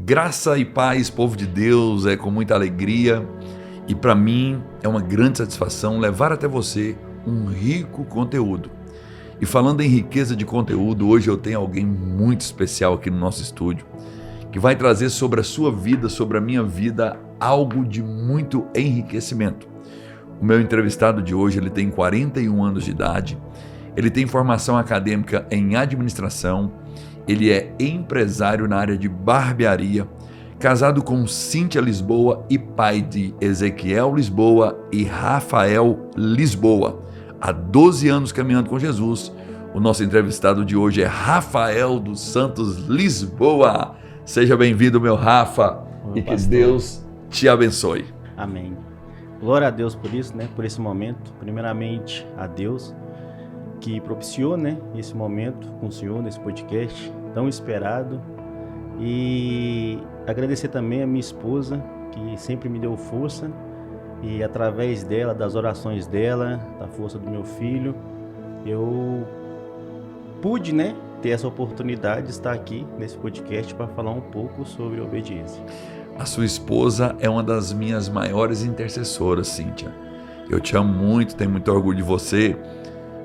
Graça e paz, povo de Deus, é com muita alegria e para mim é uma grande satisfação levar até você um rico conteúdo. E falando em riqueza de conteúdo, hoje eu tenho alguém muito especial aqui no nosso estúdio, que vai trazer sobre a sua vida, sobre a minha vida, algo de muito enriquecimento. O meu entrevistado de hoje, ele tem 41 anos de idade, ele tem formação acadêmica em administração, ele é empresário na área de barbearia, casado com Cíntia Lisboa e pai de Ezequiel Lisboa e Rafael Lisboa. Há 12 anos caminhando com Jesus. O nosso entrevistado de hoje é Rafael dos Santos Lisboa. Seja bem-vindo, meu Rafa, e que Deus te abençoe. Amém. Glória a Deus por isso, por esse momento. Primeiramente a Deus que propiciou, esse momento com o Senhor nesse podcast tão esperado, e agradecer também a minha esposa, que sempre me deu força, e através dela, das orações dela, da força do meu filho, eu pude, ter essa oportunidade de estar aqui nesse podcast para falar um pouco sobre obediência. A sua esposa é uma das minhas maiores intercessoras, Cíntia. Eu te amo muito, tenho muito orgulho de você.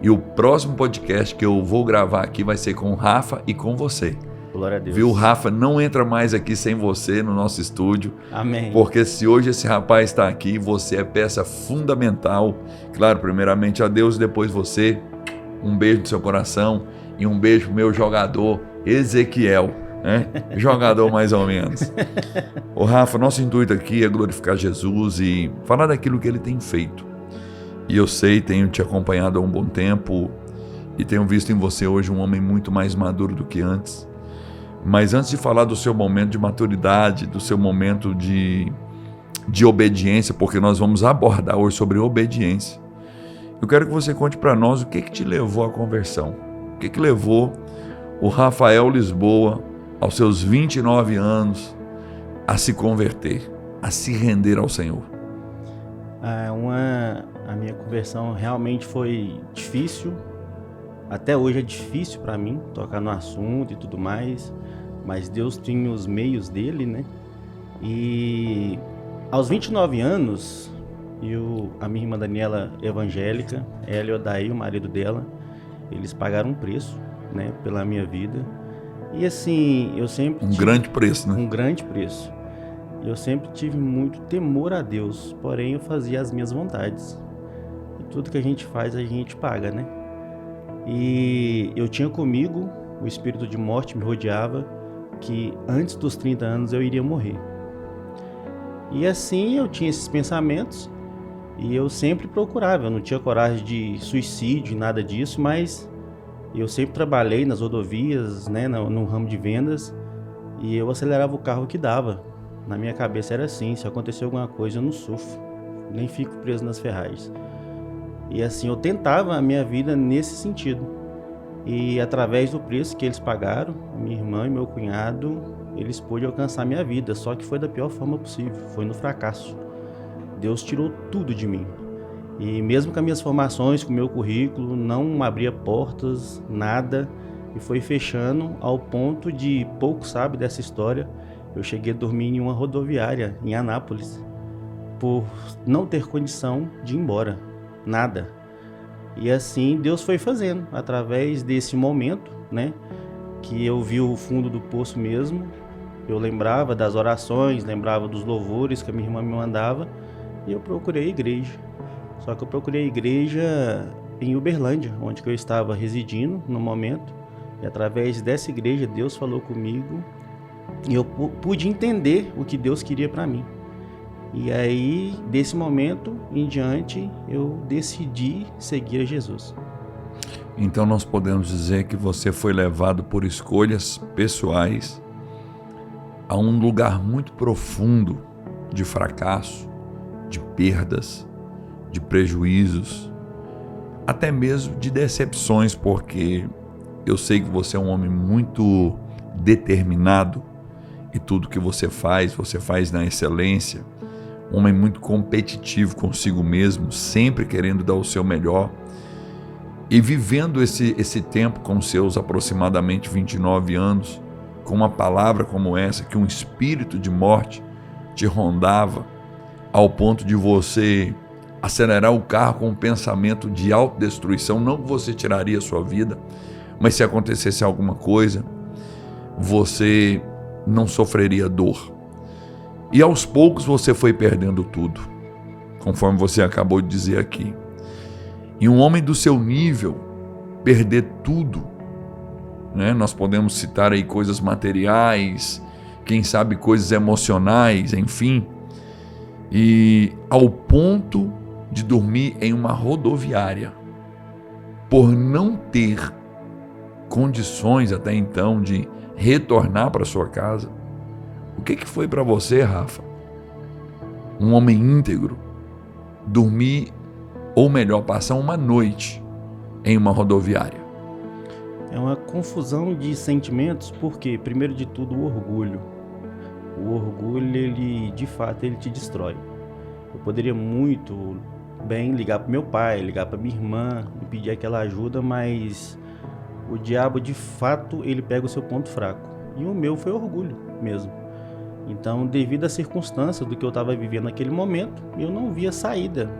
E o próximo podcast que eu vou gravar aqui vai ser com o Rafa e com você. Glória a Deus. Viu, Rafa? Não entra mais aqui sem você no nosso estúdio. Amém. Porque se hoje esse rapaz está aqui, você é peça fundamental. Claro, primeiramente a Deus, depois você. Um beijo no seu coração e um beijo pro meu jogador Ezequiel. Jogador mais ou menos. Ô Rafa, nosso intuito aqui é glorificar Jesus e falar daquilo que ele tem feito. E eu sei, tenho te acompanhado há um bom tempo e tenho visto em você hoje um homem muito mais maduro do que antes. Mas antes de falar do seu momento de maturidade, do seu momento de obediência, porque nós vamos abordar hoje sobre obediência, eu quero que você conte para nós o que te levou à conversão. O que levou o Rafael Lisboa, aos seus 29 anos, a se converter, a se render ao Senhor. A minha conversão realmente foi difícil, até hoje é difícil para mim tocar no assunto e tudo mais, mas Deus tinha os meios dele, E aos 29 anos, a minha irmã Daniela evangélica, ela e o Odaí, o marido dela, eles pagaram um preço, pela minha vida. E assim, eu sempre grande preço, Um grande preço. Eu sempre tive muito temor a Deus, porém eu fazia as minhas vontades. E tudo que a gente faz, a gente paga, E eu tinha comigo, o espírito de morte me rodeava, que antes dos 30 anos eu iria morrer. E assim eu tinha esses pensamentos e eu sempre procurava, eu não tinha coragem de suicídio, nada disso, mas eu sempre trabalhei nas rodovias, no ramo de vendas, e eu acelerava o carro que dava. Na minha cabeça era assim, se acontecer alguma coisa eu não sofro, nem fico preso nas ferragens. E assim, eu tentava a minha vida nesse sentido. E através do preço que eles pagaram, minha irmã e meu cunhado, eles pôde alcançar a minha vida, só que foi da pior forma possível, foi no fracasso. Deus tirou tudo de mim. E mesmo com as minhas formações, com o meu currículo, não abria portas, nada, e foi fechando ao ponto de, pouco sabe dessa história, eu cheguei a dormir em uma rodoviária em Anápolis, por não ter condição de ir embora, nada. E assim Deus foi fazendo, através desse momento, que eu vi o fundo do poço mesmo, eu lembrava das orações, lembrava dos louvores que a minha irmã me mandava, e eu procurei a igreja. Só que eu procurei a igreja em Uberlândia, onde eu estava residindo no momento, e através dessa igreja Deus falou comigo, e eu pude entender o que Deus queria para mim. E aí, desse momento em diante, eu decidi seguir a Jesus. Então nós podemos dizer que você foi levado por escolhas pessoais a um lugar muito profundo de fracasso, de perdas, de prejuízos, até mesmo de decepções, porque eu sei que você é um homem muito determinado e tudo que você faz na excelência, um homem muito competitivo consigo mesmo, sempre querendo dar o seu melhor e vivendo esse tempo com seus aproximadamente 29 anos, com uma palavra como essa, que um espírito de morte te rondava ao ponto de você acelerar o carro com um pensamento de autodestruição, não que você tiraria a sua vida, mas se acontecesse alguma coisa, você não sofreria dor. E aos poucos você foi perdendo tudo, conforme você acabou de dizer aqui. E um homem do seu nível perder tudo, né? Nós podemos citar aí coisas materiais, quem sabe coisas emocionais, enfim, e ao ponto de dormir em uma rodoviária, por não ter condições até então de retornar para sua casa. O que foi para você, Rafa? Um homem íntegro dormir, ou melhor, passar uma noite em uma rodoviária? É uma confusão de sentimentos, porque, primeiro de tudo, o orgulho. O orgulho, ele, de fato, ele te destrói. Eu poderia muito bem ligar para meu pai, ligar para minha irmã e pedir aquela ajuda, mas o diabo, de fato, ele pega o seu ponto fraco. E o meu foi orgulho mesmo. Então, devido às circunstâncias do que eu estava vivendo naquele momento, eu não via saída.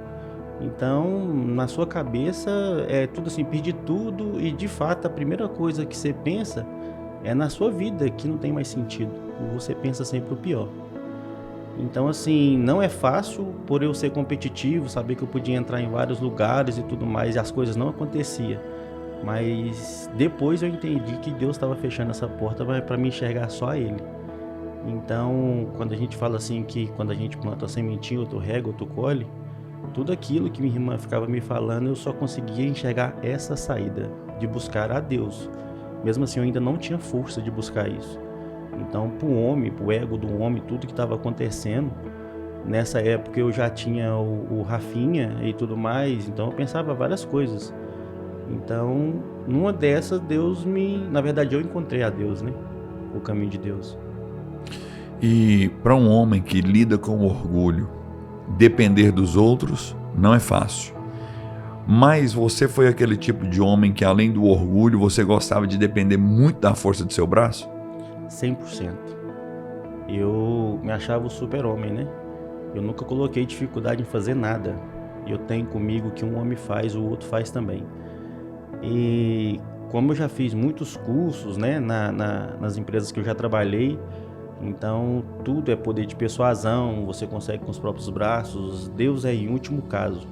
Então, na sua cabeça, é tudo assim, perdi tudo, e de fato, a primeira coisa que você pensa é na sua vida, que não tem mais sentido. Você pensa sempre o pior. Então, assim, não é fácil por eu ser competitivo, saber que eu podia entrar em vários lugares e tudo mais, e as coisas não aconteciam. Mas depois eu entendi que Deus estava fechando essa porta para me enxergar só Ele. Então, quando a gente fala assim que quando a gente planta a sementinha, outro rega, outro colhe, tudo aquilo que minha irmã ficava me falando, eu só conseguia enxergar essa saída, de buscar a Deus. Mesmo assim, eu ainda não tinha força de buscar isso. Então, para o homem, para o ego do homem, tudo que estava acontecendo, nessa época eu já tinha o Rafinha e tudo mais, então eu pensava várias coisas. Então, numa dessas, na verdade, eu encontrei a Deus, né? O caminho de Deus. E para um homem que lida com o orgulho, depender dos outros não é fácil. Mas você foi aquele tipo de homem que, além do orgulho, você gostava de depender muito da força do seu braço? 100%. Eu me achava o super-homem, né? Eu nunca coloquei dificuldade em fazer nada. Eu tenho comigo que um homem faz, o outro faz também. E como eu já fiz muitos cursos, né, nas empresas que eu já trabalhei, então tudo é poder de persuasão, você consegue com os próprios braços, Deus é em último caso,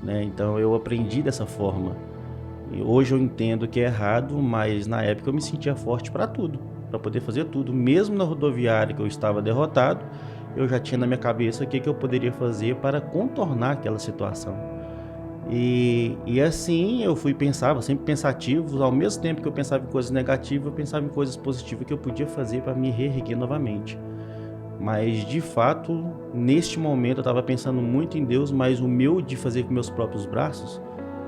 né? Então eu aprendi dessa forma. E hoje eu entendo que é errado, mas na época eu me sentia forte para tudo, para poder fazer tudo. Mesmo na rodoviária que eu estava derrotado, eu já tinha na minha cabeça o que eu poderia fazer para contornar aquela situação. E assim eu pensava, sempre pensativo, ao mesmo tempo que eu pensava em coisas negativas, eu pensava em coisas positivas que eu podia fazer para me reerguer novamente. Mas de fato, neste momento eu estava pensando muito em Deus, mas o meu de fazer com meus próprios braços,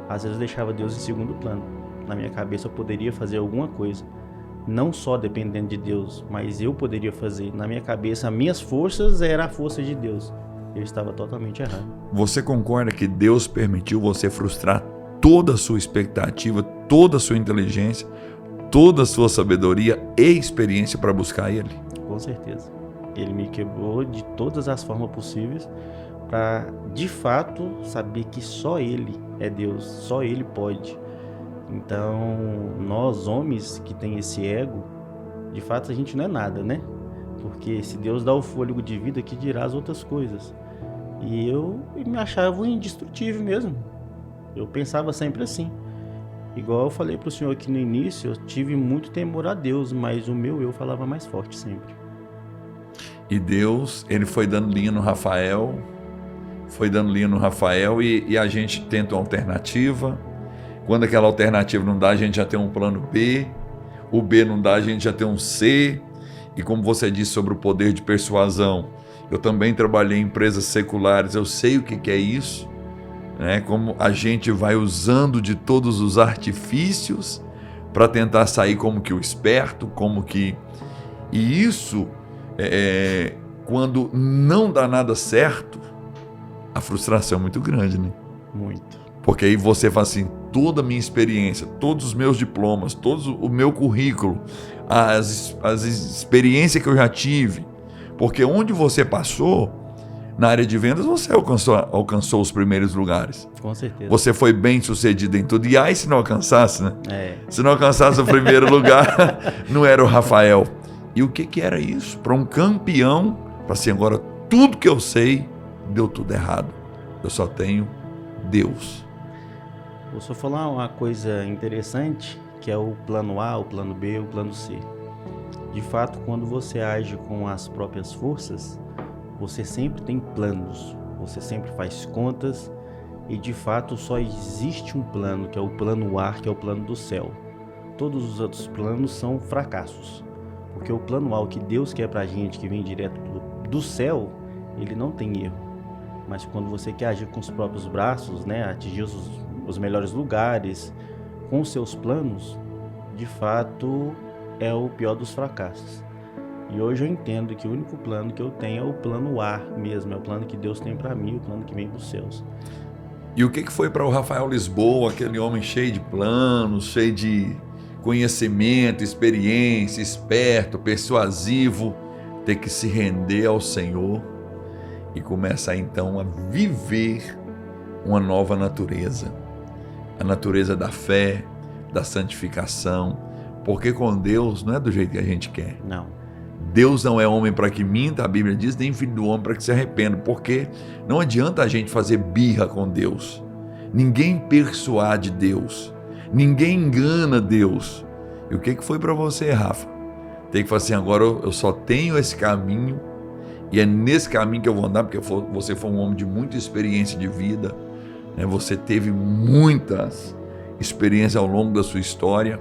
às vezes eu deixava Deus em segundo plano. Na minha cabeça eu poderia fazer alguma coisa, não só dependendo de Deus, mas eu poderia fazer. Na minha cabeça, as minhas forças eram a força de Deus. Eu estava totalmente errado. Você concorda que Deus permitiu você frustrar toda a sua expectativa, toda a sua inteligência, toda a sua sabedoria e experiência para buscar Ele? Com certeza. Ele me quebrou de todas as formas possíveis para, de fato, saber que só Ele é Deus, só Ele pode. Então, nós homens que tem esse ego, de fato a gente não é nada, né? Porque se Deus dá o fôlego de vida, que dirá as outras coisas. E eu me achava indestrutível mesmo. Eu pensava sempre assim. Igual eu falei para o senhor aqui no início, eu tive muito temor a Deus, mas o meu eu falava mais forte sempre. E Deus, Ele foi dando linha no Rafael, e a gente tenta uma alternativa. Quando aquela alternativa não dá, a gente já tem um plano B. O B não dá, a gente já tem um C. E como você disse sobre o poder de persuasão, eu também trabalhei em empresas seculares, eu sei o que é isso, né? Como a gente vai usando de todos os artifícios para tentar sair como que o esperto, E isso, quando não dá nada certo, a frustração é muito grande, né? Muito. Porque aí você fala assim, toda a minha experiência, todos os meus diplomas, todo o meu currículo, as experiências que eu já tive, porque onde você passou, na área de vendas, você alcançou os primeiros lugares. Com certeza. Você foi bem sucedido em tudo. E aí, se não alcançasse, né? É. Se não alcançasse o primeiro lugar, não era o Rafael. E o que era isso? Para um campeão, para assim, agora tudo que eu sei, deu tudo errado. Eu só tenho Deus. Vou só falar uma coisa interessante, que é o plano A, o plano B, o plano C. De fato, quando você age com as próprias forças, você sempre tem planos, você sempre faz contas e de fato só existe um plano, que é o plano A, que é o plano do céu. Todos os outros planos são fracassos, porque o plano A, o que Deus quer pra gente, que vem direto do céu, ele não tem erro. Mas quando você quer agir com os próprios braços, né, atingir os melhores lugares, com os seus planos, de fato é o pior dos fracassos. E hoje eu entendo que o único plano que eu tenho é o plano A mesmo, é o plano que Deus tem para mim, o plano que vem dos céus. E o que foi para o Rafael Lisboa, aquele homem cheio de planos, cheio de conhecimento, experiência, esperto, persuasivo, ter que se render ao Senhor e começar então a viver uma nova natureza, a natureza da fé, da santificação, porque com Deus não é do jeito que a gente quer. Não. Deus não é homem para que minta, a Bíblia diz, nem filho do homem para que se arrependa, porque não adianta a gente fazer birra com Deus. Ninguém persuade Deus, ninguém engana Deus. E o que foi para você, Rafa? Tem que falar assim, agora eu só tenho esse caminho e é nesse caminho que eu vou andar, porque você foi um homem de muita experiência de vida, né? Você teve muitas experiências ao longo da sua história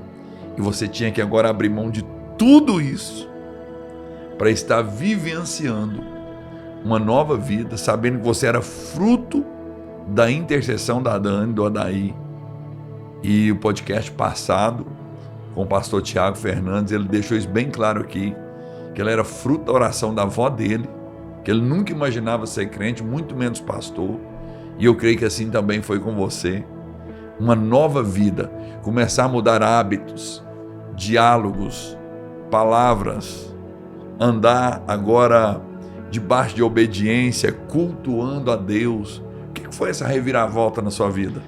e você tinha que agora abrir mão de tudo isso para estar vivenciando uma nova vida, sabendo que você era fruto da intercessão da Dani, do Adaí. E o podcast passado, com o pastor Tiago Fernandes, ele deixou isso bem claro aqui, que ele era fruto da oração da avó dele, que ele nunca imaginava ser crente, muito menos pastor, e eu creio que assim também foi com você. Uma nova vida, começar a mudar hábitos, diálogos, palavras, andar agora debaixo de obediência, cultuando a Deus. O que foi essa reviravolta na sua vida?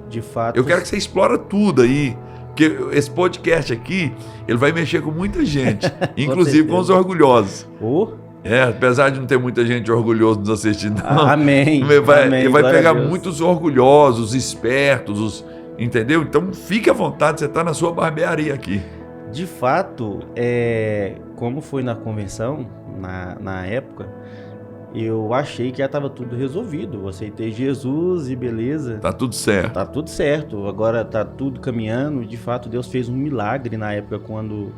De fato... Eu quero que você explore tudo aí, porque esse podcast aqui, ele vai mexer com muita gente, inclusive com os orgulhosos. Apesar de não ter muita gente orgulhosa nos assistindo, não. Amém. Ele vai pegar muitos orgulhosos, espertos, entendeu? Então fique à vontade, você está na sua barbearia aqui. De fato, como foi na convenção, na época, eu achei que já estava tudo resolvido. Eu aceitei Jesus e beleza. Tá tudo certo. Tá tudo certo. Agora tá tudo caminhando. De fato, Deus fez um milagre na época quando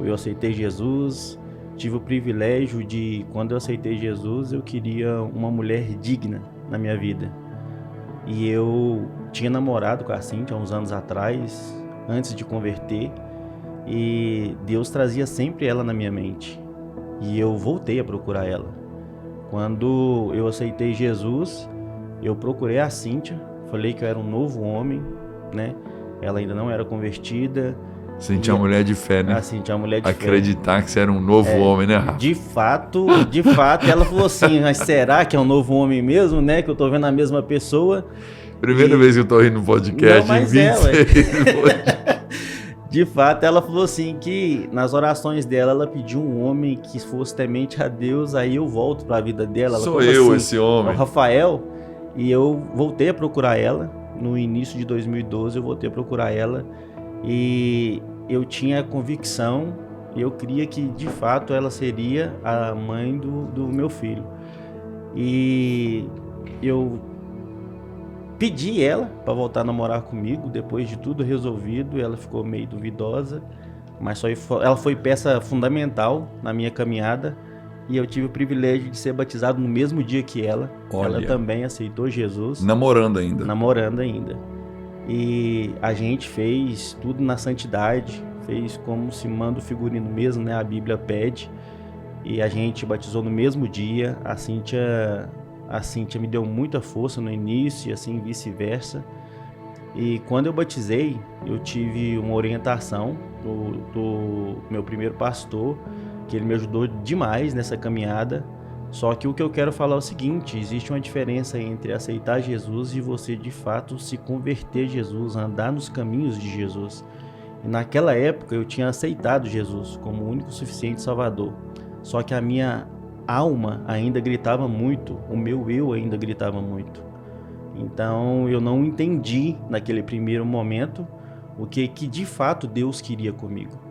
eu aceitei Jesus. Tive o privilégio de, quando eu aceitei Jesus, eu queria uma mulher digna na minha vida. E eu tinha namorado com a Cíntia há uns anos atrás, antes de converter. E Deus trazia sempre ela na minha mente. E eu voltei a procurar ela. Quando eu aceitei Jesus, eu procurei a Cíntia, falei que eu era um novo homem, né? Ela ainda não era convertida. Cíntia é uma mulher de fé, né? A Cíntia é uma mulher de Acreditar que você era um novo homem, né, Rafa? De fato, ela falou assim, mas será que é um novo homem mesmo, né? Que eu tô vendo a mesma pessoa. Primeira vez que eu tô rindo no podcast, não, mas em 26. De fato, ela falou assim que nas orações dela, ela pediu um homem que fosse temente a Deus, aí eu volto para a vida dela. Ela Sou eu, assim, esse homem. O Rafael, e eu voltei a procurar ela, no início de 2012 eu voltei a procurar ela, e eu tinha a convicção, eu cria que de fato ela seria a mãe do meu filho. E eu pedi ela para voltar a namorar comigo, depois de tudo resolvido. Ela ficou meio duvidosa, mas ela foi peça fundamental na minha caminhada, e eu tive o privilégio de ser batizado no mesmo dia que ela. Olha. Ela também aceitou Jesus. Namorando ainda. E a gente fez tudo na santidade, fez como se manda o figurino mesmo, né? A Bíblia pede. E a gente batizou no mesmo dia. A Cíntia A Cíntia me deu muita força no início e assim vice-versa. E quando eu batizei, eu tive uma orientação do meu primeiro pastor, que ele me ajudou demais nessa caminhada. Só que o que eu quero falar é o seguinte: existe uma diferença entre aceitar Jesus e você de fato se converter a Jesus, andar nos caminhos de Jesus. E naquela época eu tinha aceitado Jesus como o único suficiente Salvador. Só que a minha alma ainda gritava muito, o meu eu ainda gritava muito. Então eu não entendi naquele primeiro momento o que de fato Deus queria comigo.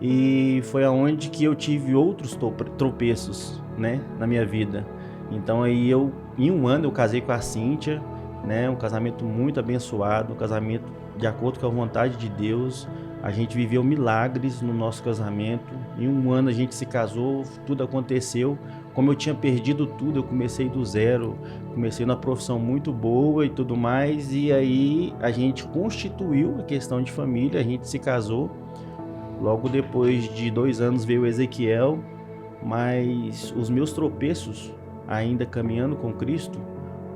E foi aonde que eu tive outros tropeços, né, na minha vida. Então aí em um ano eu casei com a Cíntia, né, um casamento muito abençoado, um casamento de acordo com a vontade de Deus. A gente viveu milagres no nosso casamento. Em um ano a gente se casou, tudo aconteceu. Como eu tinha perdido tudo, eu comecei do zero, comecei numa profissão muito boa e tudo mais. E aí a gente constituiu a questão de família, a gente se casou. Logo depois de 2 anos veio o Ezequiel, mas os meus tropeços, ainda caminhando com Cristo,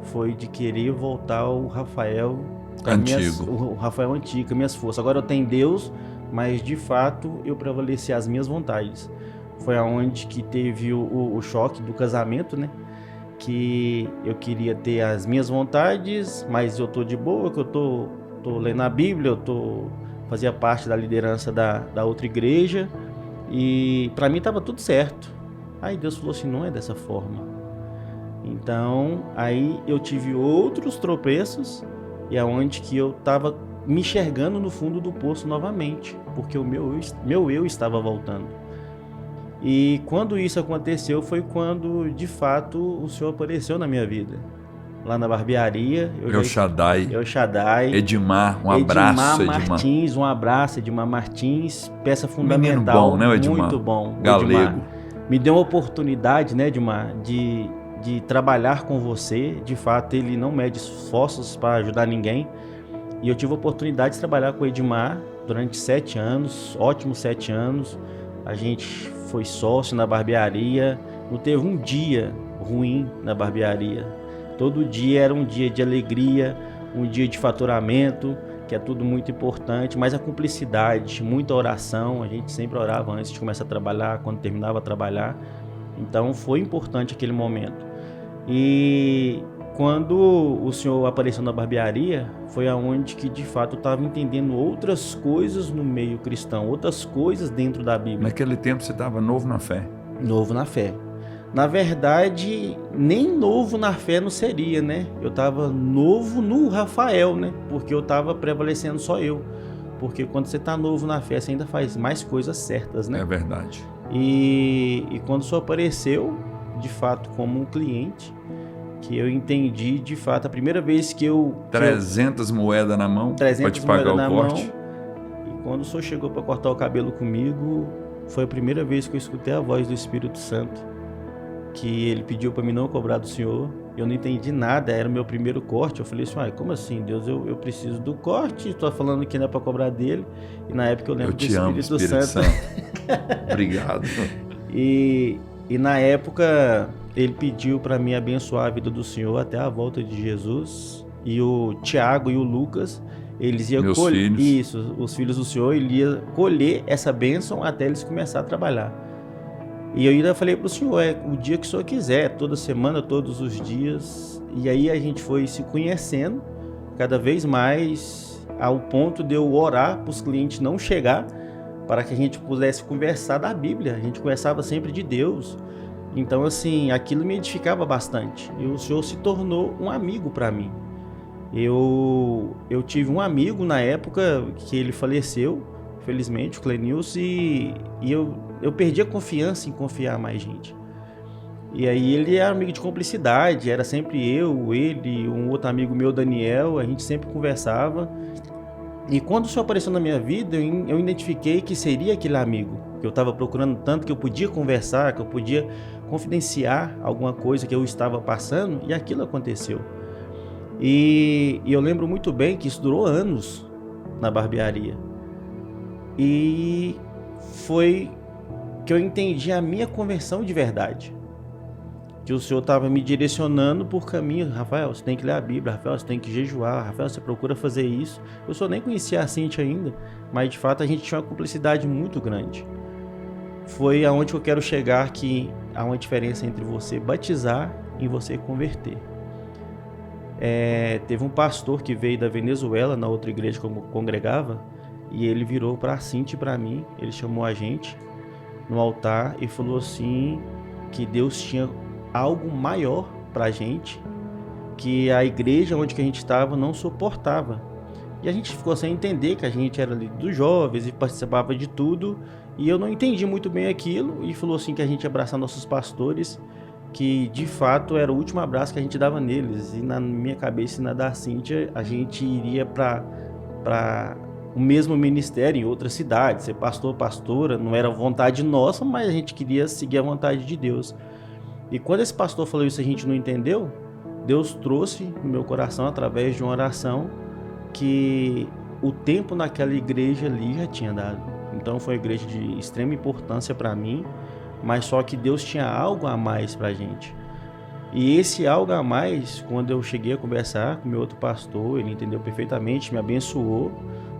foi de querer voltar ao Rafael antigo. O Rafael antigo, minhas forças. Agora eu tenho Deus, mas de fato eu prevaleci as minhas vontades. Foi aonde que teve o choque do casamento, né? Que eu queria ter as minhas vontades, mas eu tô de boa, que eu tô lendo a Bíblia, fazia parte da liderança da outra igreja e para mim tava tudo certo. Aí Deus falou assim: não é dessa forma. Então aí eu tive outros tropeços e aonde que eu tava me enxergando no fundo do poço novamente, porque o meu eu estava voltando. E quando isso aconteceu foi quando de fato o Senhor apareceu na minha vida. Lá na barbearia. El Shaddai. Edmar, um abraço, Edmar Martins, um abraço, Edmar Martins, peça fundamental. Menino bom, né, Edmar? Muito bom. Galego. Edmar, me deu uma oportunidade, né, Edmar, de trabalhar com você. De fato, ele não mede esforços para ajudar ninguém. E eu tive a oportunidade de trabalhar com o Edmar durante 7 anos, ótimos 7 anos. A gente foi sócio na barbearia, não teve um dia ruim na barbearia. Todo dia era um dia de alegria, um dia de faturamento, que é tudo muito importante, mas a cumplicidade, muita oração, a gente sempre orava antes de começar a trabalhar, quando terminava a trabalhar. Então foi importante aquele momento. E quando o Senhor apareceu na barbearia, foi aonde que de fato eu estava entendendo outras coisas no meio cristão, outras coisas dentro da Bíblia. Naquele tempo você estava novo na fé. Novo na fé. Na verdade, nem novo na fé não seria, né? Eu estava novo no Rafael, né? Porque eu estava prevalecendo só eu. Porque quando você está novo na fé, você ainda faz mais coisas certas, né? É verdade. E quando o Senhor apareceu, de fato, como um cliente, que eu entendi, de fato, a primeira vez que eu... 300 moedas na mão para te pagar o corte. E quando o Senhor chegou para cortar o cabelo comigo, foi a primeira vez que eu escutei a voz do Espírito Santo, que ele pediu para mim não cobrar do Senhor. Eu não entendi nada, era o meu primeiro corte. Eu falei assim: como assim, Deus? Eu preciso do corte, estou falando que não é para cobrar dele. E na época eu lembro do Espírito Santo. Obrigado. E na época ele pediu para mim abençoar a vida do Senhor até a volta de Jesus. E o Tiago e o Lucas, eles iam colher isso, os filhos do Senhor, ele ia colher essa bênção até eles começarem a trabalhar. E eu ainda falei para o Senhor: o dia que o Senhor quiser, toda semana, todos os dias. E aí a gente foi se conhecendo cada vez mais, ao ponto de eu orar para os clientes não chegar, para que a gente pudesse conversar da Bíblia. A gente conversava sempre de Deus. Então, assim, aquilo me edificava bastante. E o Senhor se tornou um amigo para mim. Eu tive um amigo na época que ele faleceu, felizmente, o Clenilson, e eu perdi a confiança em confiar mais gente. E aí ele era amigo de cumplicidade, era sempre ele, um outro amigo meu, Daniel, a gente sempre conversava. E quando o Senhor apareceu na minha vida, eu identifiquei que seria aquele amigo que eu estava procurando tanto, que eu podia conversar, que eu podia confidenciar alguma coisa que eu estava passando, e aquilo aconteceu. E eu lembro muito bem que isso durou anos na barbearia. E foi que eu entendi a minha conversão de verdade. que o Senhor estava me direcionando por caminho. Rafael, você tem que ler a Bíblia. Rafael, você tem que jejuar. Rafael, você procura fazer isso. Eu só nem conhecia a Cíntia ainda, mas de fato a gente tinha uma cumplicidade muito grande. Foi aonde eu quero chegar, que há uma diferença entre você batizar e você converter. Teve um pastor que veio da Venezuela, na outra igreja que eu congregava, e ele virou para a Cíntia e para mim, ele chamou a gente no altar e falou assim, que Deus tinha algo maior para a gente, que a igreja onde que a gente estava não suportava. E a gente ficou sem entender que a gente era ali dos jovens e participava de tudo, e eu não entendi muito bem aquilo, e falou assim que a gente ia abraçar nossos pastores, que de fato era o último abraço que a gente dava neles. E na minha cabeça e na da Cíntia, a gente iria para o mesmo ministério em outra cidade, ser pastor, pastora. Não era vontade nossa, mas a gente queria seguir a vontade de Deus. E quando esse pastor falou isso, a gente não entendeu. Deus trouxe no meu coração, através de uma oração, que o tempo naquela igreja ali já tinha dado. Então foi uma igreja de extrema importância para mim, mas só que Deus tinha algo a mais pra gente. E esse algo a mais, quando eu cheguei a conversar com meu outro pastor, ele entendeu perfeitamente, me abençoou,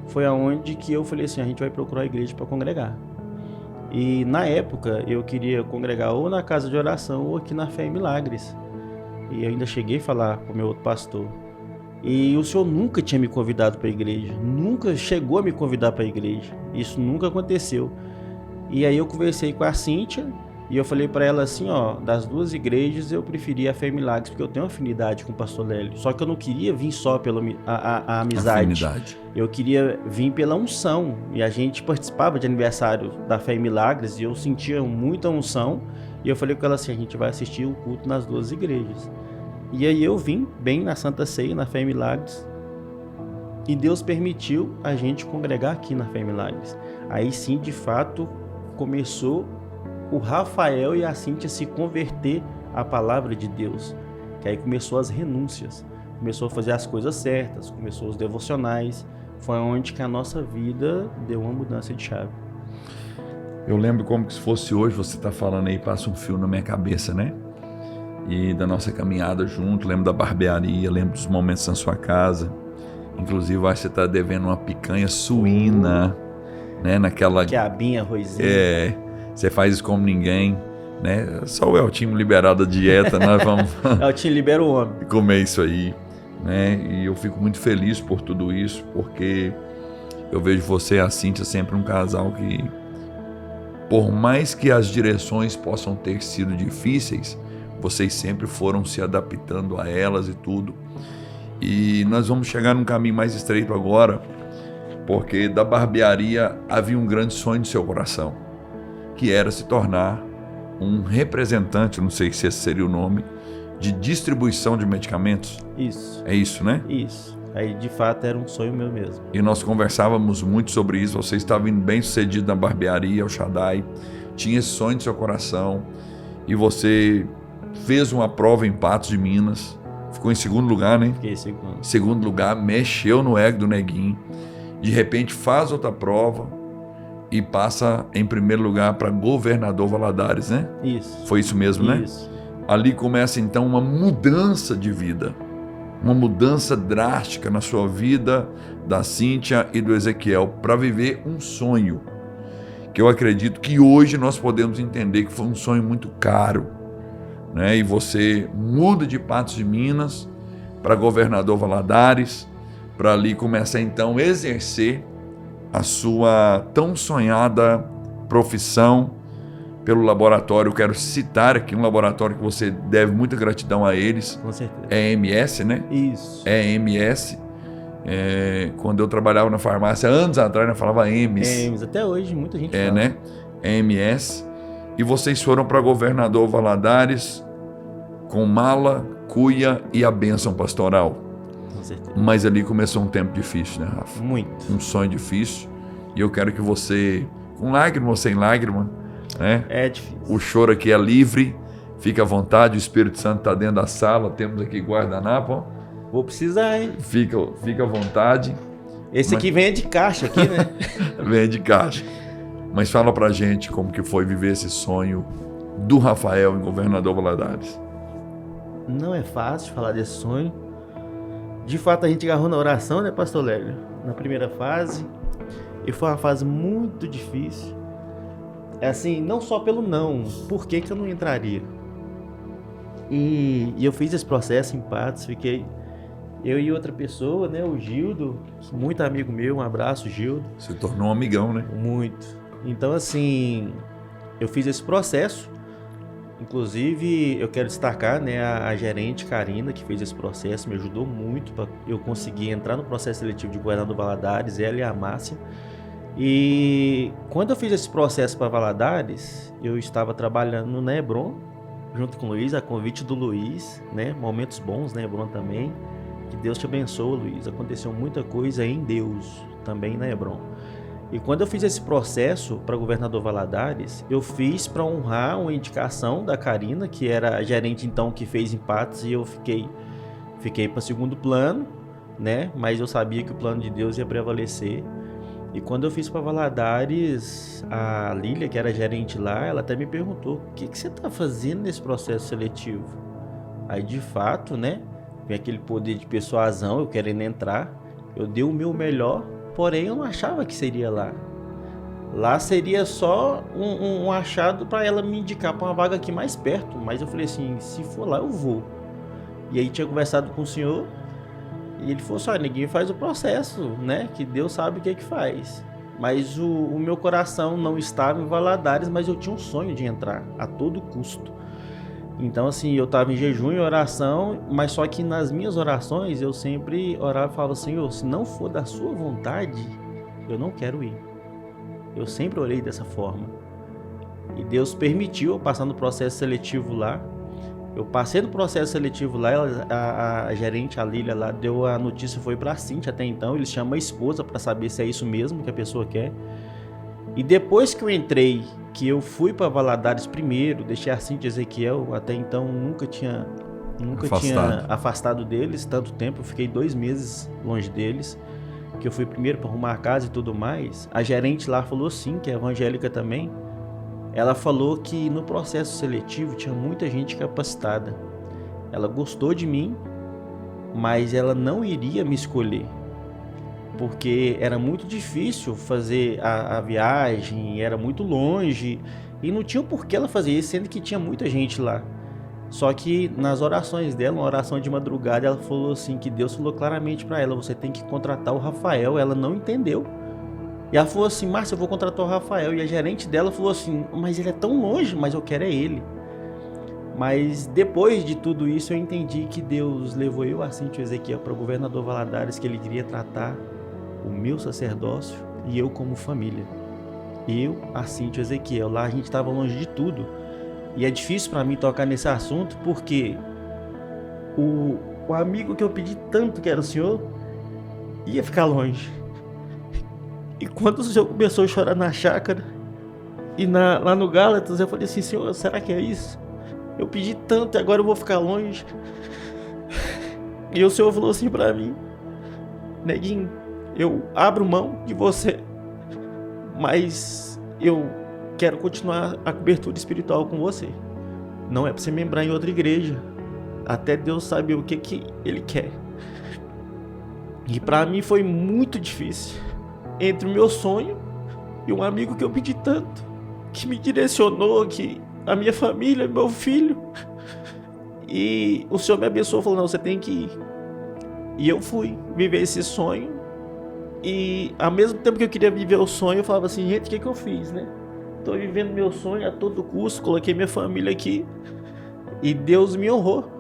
foi aonde que eu falei assim, a gente vai procurar a igreja para congregar. E na época eu queria congregar ou na casa de oração ou aqui na Fé em Milagres. E eu ainda cheguei a falar com meu outro pastor. E o senhor nunca tinha me convidado para a igreja, nunca chegou a me convidar para a igreja. Isso nunca aconteceu. E aí eu conversei com a Cíntia e eu falei para ela assim, ó, das duas igrejas eu preferia a Fé em Milagres, porque eu tenho afinidade com o pastor Lélio. Só que eu não queria vir só pela a amizade. Afinidade. Eu queria vir pela unção. E a gente participava de aniversário da Fé em Milagres e eu sentia muita unção. E eu falei com ela assim, a gente vai assistir o culto nas duas igrejas. E aí eu vim bem na Santa Ceia, na Fé em Milagres. E Deus permitiu a gente congregar aqui na Fé em Milagres. Aí sim, de fato, começou o Rafael e a Cíntia se converter à palavra de Deus. Que aí começou as renúncias, começou a fazer as coisas certas, começou os devocionais. Foi onde que a nossa vida deu uma mudança de chave. Eu lembro como que se fosse hoje, você está falando aí, passa um fio na minha cabeça, né? E da nossa caminhada junto, lembro da barbearia, lembro dos momentos na sua casa. Inclusive, acho que você está devendo uma picanha suína, né? Naquela... Quiabinha, arrozinho. Você faz isso como ninguém, né? Só o Eltinho liberado da dieta, nós vamos... Eltinho libera o homem. Comer isso aí, né? E eu fico muito feliz por tudo isso, porque eu vejo você e a Cíntia sempre um casal que, por mais que as direções possam ter sido difíceis, vocês sempre foram se adaptando a elas e tudo. E nós vamos chegar num caminho mais estreito agora, porque da barbearia havia um grande sonho no seu coração, que era se tornar um representante, não sei se esse seria o nome, de distribuição de medicamentos. Isso. É isso, né? Isso. Aí, de fato, era um sonho meu mesmo. E nós conversávamos muito sobre isso. Você estava indo bem sucedido na barbearia, o Shaddai, tinha esse sonho no seu coração, e você fez uma prova em Patos de Minas, ficou em segundo lugar, né? Fiquei em segundo. Segundo lugar, mexeu no ego do neguinho, de repente faz outra prova e passa em primeiro lugar para Governador Valadares, né? Isso. Foi isso mesmo, né? Isso. Ali começa então uma mudança de vida, uma mudança drástica na sua vida, da Cíntia e do Ezequiel, para viver um sonho, que eu acredito que hoje nós podemos entender que foi um sonho muito caro, né? E você muda de Patos de Minas para Governador Valadares, para ali começar então a exercer a sua tão sonhada profissão pelo laboratório. Eu quero citar aqui um laboratório que você deve muita gratidão a eles. Com certeza. É EMS, né? Isso. É EMS. Quando eu trabalhava na farmácia, anos atrás, eu falava EMS. EMS, até hoje muita gente fala. Né? EMS. E vocês foram para Governador Valadares com mala, cuia e a bênção pastoral. Com certeza. Mas ali começou um tempo difícil, né, Rafa? Muito. Um sonho difícil. E eu quero que você, com lágrima ou sem lágrima, né? É difícil. O choro aqui é livre, fica à vontade, o Espírito Santo está dentro da sala, temos aqui guardanapo, ó. Vou precisar, hein? Fica à vontade. Esse aqui vem de caixa aqui, né? Vem de caixa. Mas fala pra gente como que foi viver esse sonho do Rafael em Governador Valadares. Não é fácil falar desse sonho. De fato, a gente agarrou na oração, né, pastor Lélio? Na primeira fase. E foi uma fase muito difícil. É assim, não só pelo não. Por que eu não entraria? E eu fiz esse processo em Patos, fiquei... Eu e outra pessoa, né, o Gildo, muito amigo meu, um abraço, Gildo. Se tornou um amigão, né? Muito. Então, assim, eu fiz esse processo. Inclusive, eu quero destacar, né, a gerente Karina, que fez esse processo, me ajudou muito para eu conseguir entrar no processo seletivo de Governador Valadares, ela e a Márcia. E quando eu fiz esse processo para Valadares, eu estava trabalhando no Hebron, junto com o Luiz, a convite do Luiz, né, momentos bons, né, Hebron também. Que Deus te abençoe, Luiz. Aconteceu muita coisa em Deus, também na Hebron. E quando eu fiz esse processo para Governador Valadares, eu fiz para honrar uma indicação da Karina, que era a gerente então que fez empates, e eu fiquei para segundo plano, né? Mas eu sabia que o plano de Deus ia prevalecer. E quando eu fiz para Valadares, a Lília, que era gerente lá, ela até me perguntou: o que você está fazendo nesse processo seletivo? Aí, de fato, né? Vem aquele poder de persuasão, eu querendo entrar. Eu dei o meu melhor, porém eu não achava que seria lá. Lá seria só um achado para ela me indicar para uma vaga aqui mais perto. Mas eu falei assim, se for lá eu vou. E aí tinha conversado com o senhor e ele falou assim, ninguém faz o processo, né? Que Deus sabe o que é que faz. Mas o meu coração não estava em Valadares, mas eu tinha um sonho de entrar a todo custo. Então, assim, eu estava em jejum e oração, mas só que nas minhas orações eu sempre orava e falava, Senhor, se não for da sua vontade, eu não quero ir. Eu sempre orei dessa forma. E Deus permitiu eu passar no processo seletivo lá. Eu passei no processo seletivo lá, a gerente, a Lília lá, deu a notícia, foi para a Cíntia até então, eles chamam a esposa para saber se é isso mesmo que a pessoa quer. E depois que eu entrei, que eu fui para Valadares primeiro, deixei a Cíntia e Ezequiel, até então nunca tinha afastado deles tanto tempo, eu fiquei 2 meses longe deles, que eu fui primeiro para arrumar a casa e tudo mais. A gerente lá falou sim, que é evangélica também, ela falou que no processo seletivo tinha muita gente capacitada. Ela gostou de mim, mas ela não iria me escolher, porque era muito difícil fazer a viagem, era muito longe, e não tinha por que ela fazer isso, sendo que tinha muita gente lá. Só que nas orações dela, uma oração de madrugada, ela falou assim, que Deus falou claramente para ela, você tem que contratar o Rafael. Ela não entendeu. E ela falou assim, Márcia, eu vou contratar o Rafael. E a gerente dela falou assim, mas ele é tão longe, mas eu quero é ele. Mas depois de tudo isso, eu entendi que Deus levou eu, a Cíntia e o Ezequiel, para o Governador Valadares, que ele queria tratar o meu sacerdócio e eu como família. Eu, a Cíntia e o Ezequiel, lá a gente estava longe de tudo. E é difícil para mim tocar nesse assunto, porque o amigo que eu pedi tanto, que era o senhor, ia ficar longe. E quando o senhor começou a chorar na chácara e lá no Gálatas, eu falei assim, senhor, será que é isso? Eu pedi tanto e agora eu vou ficar longe. E o senhor falou assim pra mim, neguinho, eu abro mão de você, mas eu quero continuar a cobertura espiritual com você. Não é pra você membrar em outra igreja, até Deus saber o que Ele quer. E pra mim foi muito difícil, entre o meu sonho e um amigo que eu pedi tanto, que me direcionou, que a minha família, meu filho, e o Senhor me abençoou, falou, não, você tem que ir. E eu fui viver esse sonho, e ao mesmo tempo que eu queria viver o sonho, eu falava assim, gente, o que eu fiz, né? Tô vivendo meu sonho a todo custo, coloquei minha família aqui, e Deus me honrou.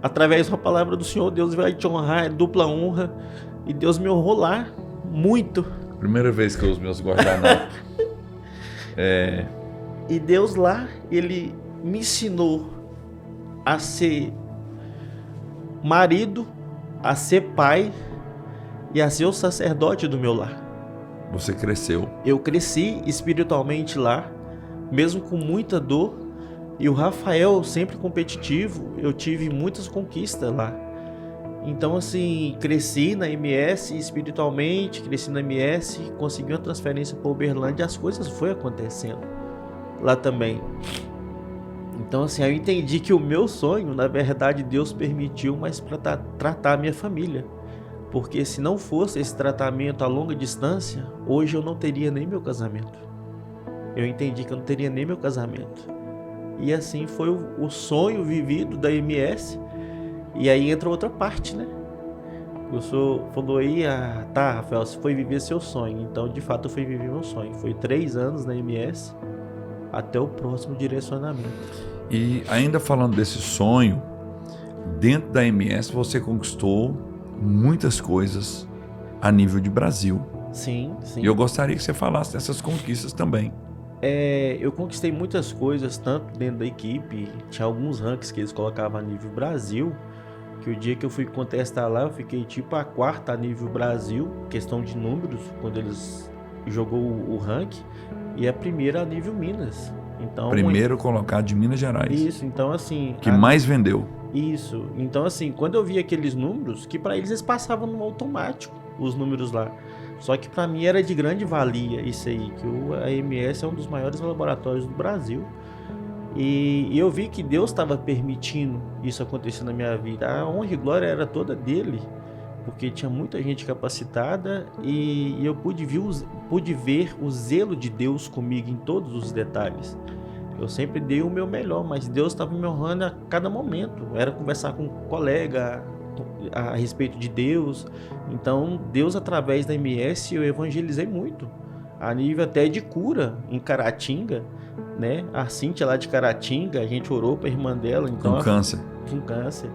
Através da palavra do Senhor, Deus vai te honrar, é dupla honra, e Deus me honrou lá, muito. Primeira vez que eu uso meus guardanapos. E Deus lá, Ele me ensinou a ser marido, a ser pai e a ser o sacerdote do meu lar. Você cresceu. Eu cresci espiritualmente lá, mesmo com muita dor. E o Rafael, sempre competitivo, eu tive muitas conquistas lá. Então, assim, cresci na MS espiritualmente, cresci na MS, consegui uma transferência para Uberlândia e as coisas foram acontecendo lá também. Então, assim, eu entendi que o meu sonho, na verdade, Deus permitiu, mas para tratar a minha família. Porque se não fosse esse tratamento a longa distância, hoje eu não teria nem meu casamento. Eu entendi que eu não teria nem meu casamento. E assim foi o sonho vivido da MS. E aí entra outra parte, né? O senhor falou aí, tá, Rafael, você foi viver seu sonho. Então, de fato, eu fui viver meu sonho. Foi 3 anos na MS até o próximo direcionamento. E ainda falando desse sonho, dentro da MS você conquistou muitas coisas a nível de Brasil. Sim, sim. E eu gostaria que você falasse dessas conquistas também. Eu conquistei muitas coisas, tanto dentro da equipe, tinha alguns ranks que eles colocavam a nível Brasil, que o dia que eu fui contestar lá, eu fiquei tipo a 4ª a nível Brasil, questão de números, quando eles jogou o rank, e a 1ª a nível Minas. Então, primeiro colocado de Minas Gerais. Isso, então assim... Que mais vendeu. Isso, então assim, quando eu vi aqueles números, que para eles passavam no automático, os números lá. Só que para mim era de grande valia isso aí, que a AMS é um dos maiores laboratórios do Brasil. E eu vi que Deus estava permitindo isso acontecer na minha vida. A honra e glória era toda dele, porque tinha muita gente capacitada e eu pude ver o zelo de Deus comigo em todos os detalhes. Eu sempre dei o meu melhor, mas Deus estava me honrando a cada momento. Era conversar com um colega a respeito de Deus. Então, Deus, através da MS, eu evangelizei muito. A nível até de cura, em Caratinga, né? A Cíntia lá de Caratinga, a gente orou para a irmã dela. Então, com câncer. Com câncer.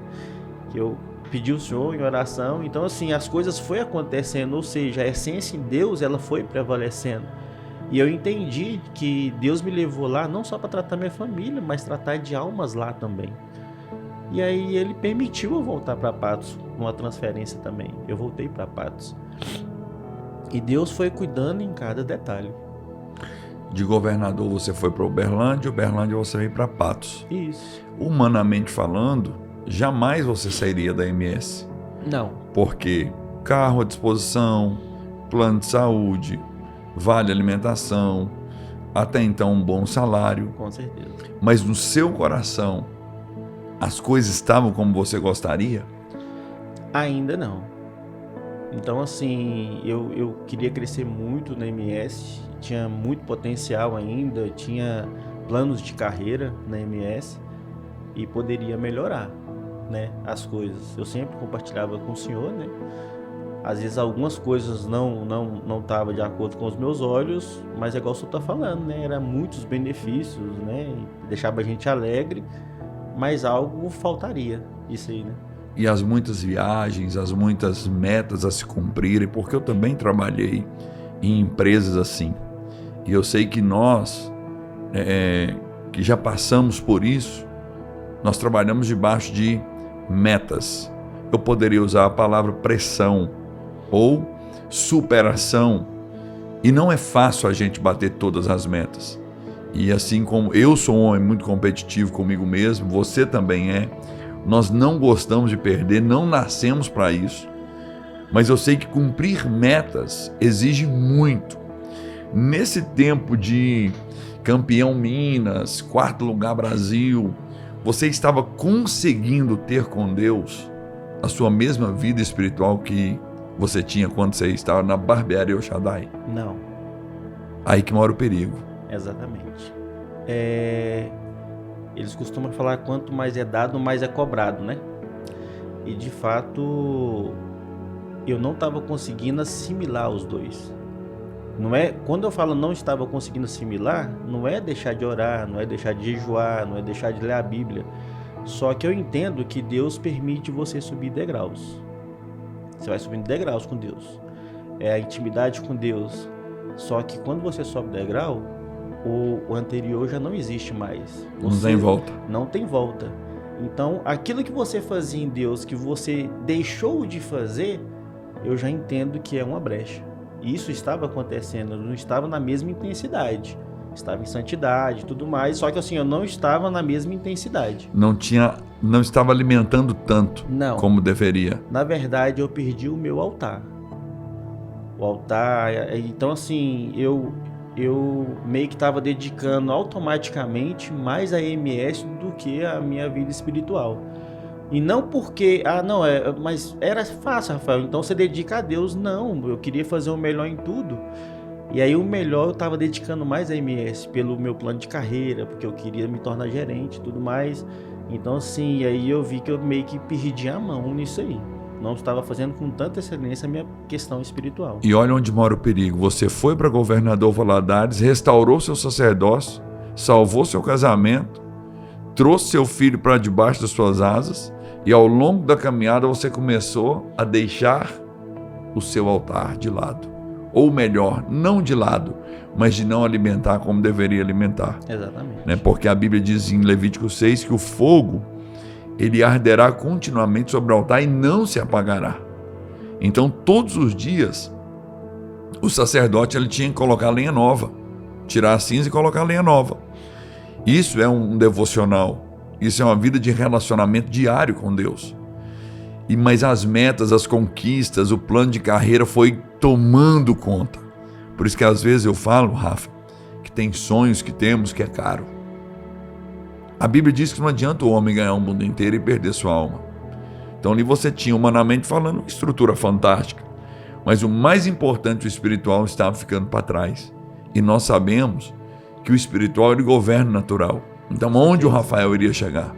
Que eu pedi o Senhor em oração. Então, assim, as coisas foi acontecendo. Ou seja, a essência em Deus, ela foi prevalecendo. E eu entendi que Deus me levou lá não só para tratar minha família, mas tratar de almas lá também. E aí ele permitiu eu voltar para Patos, numa transferência também. Eu voltei para Patos. E Deus foi cuidando em cada detalhe. De Governador você foi para Uberlândia você veio para Patos. Isso. Humanamente falando, jamais você sairia da MS. Não. Porque carro à disposição, plano de saúde, vale alimentação, até então um bom salário. Com certeza. Mas no seu coração, as coisas estavam como você gostaria? Ainda não. Então, assim, eu queria crescer muito na MS, tinha muito potencial ainda, tinha planos de carreira na MS e poderia melhorar, né, as coisas. Eu sempre compartilhava com o senhor, né? Às vezes algumas coisas não estavam de acordo com os meus olhos, mas é igual o senhor está falando, né? Era muitos benefícios, né? Deixava a gente alegre, mas algo faltaria, isso aí, né? E as muitas viagens, as muitas metas a se cumprirem, porque eu também trabalhei em empresas assim. E eu sei que nós, que já passamos por isso, nós trabalhamos debaixo de metas. Eu poderia usar a palavra pressão ou superação. E não é fácil a gente bater todas as metas. E assim como eu sou um homem muito competitivo comigo mesmo, você também é. Nós não gostamos de perder, não nascemos para isso. Mas eu sei que cumprir metas exige muito. Nesse tempo de campeão Minas, 4º lugar Brasil, você estava conseguindo ter com Deus a sua mesma vida espiritual que você tinha quando você estava na barbearia El Shaddai? Não. Aí que mora o perigo. Exatamente. Eles costumam falar quanto mais é dado, mais é cobrado, né? E de fato, eu não estava conseguindo assimilar os dois. Não é, quando eu falo não estava conseguindo assimilar, não é deixar de orar, não é deixar de jejuar, não é deixar de ler a Bíblia. Só que eu entendo que Deus permite você subir degraus. Você vai subindo degraus com Deus. É a intimidade com Deus. Só que quando você sobe degrau, o anterior já não existe mais. Não tem volta. Não tem volta. Então, aquilo que você fazia em Deus, que você deixou de fazer, eu já entendo que é uma brecha. Isso estava acontecendo, eu não estava na mesma intensidade. Estava em santidade e tudo mais, só que assim, eu não estava na mesma intensidade. Não estava alimentando tanto como deveria. Na verdade, eu perdi o meu altar. O altar, então assim, eu eu meio que estava dedicando automaticamente mais a MS do que a minha vida espiritual. E não porque, mas era fácil, Rafael, então você dedica a Deus. Não, eu queria fazer o melhor em tudo. E aí o melhor eu estava dedicando mais a MS pelo meu plano de carreira, porque eu queria me tornar gerente e tudo mais. Então assim, aí eu vi que eu meio que perdi a mão nisso aí. Não estava fazendo com tanta excelência a minha questão espiritual. E olha onde mora o perigo. Você foi para governador Valadares, restaurou seu sacerdócio, salvou seu casamento, trouxe seu filho para debaixo das suas asas e ao longo da caminhada você começou a deixar o seu altar de lado. Ou melhor, não de lado, mas de não alimentar como deveria alimentar. Exatamente. Né? Porque a Bíblia diz em Levítico 6 que o fogo ele arderá continuamente sobre o altar e não se apagará. Então, todos os dias, o sacerdote ele tinha que colocar lenha nova, tirar a cinza e colocar lenha nova. Isso é um devocional, isso é uma vida de relacionamento diário com Deus. Mas as metas, as conquistas, o plano de carreira foi tomando conta. Por isso que às vezes eu falo, Rafa, que tem sonhos que temos que é caro. A Bíblia diz que não adianta o homem ganhar o mundo inteiro e perder sua alma. Então ali você tinha humanamente falando uma estrutura fantástica, mas o mais importante, o espiritual, estava ficando para trás. E nós sabemos que o espiritual ele governa o natural. Então onde o Rafael iria chegar?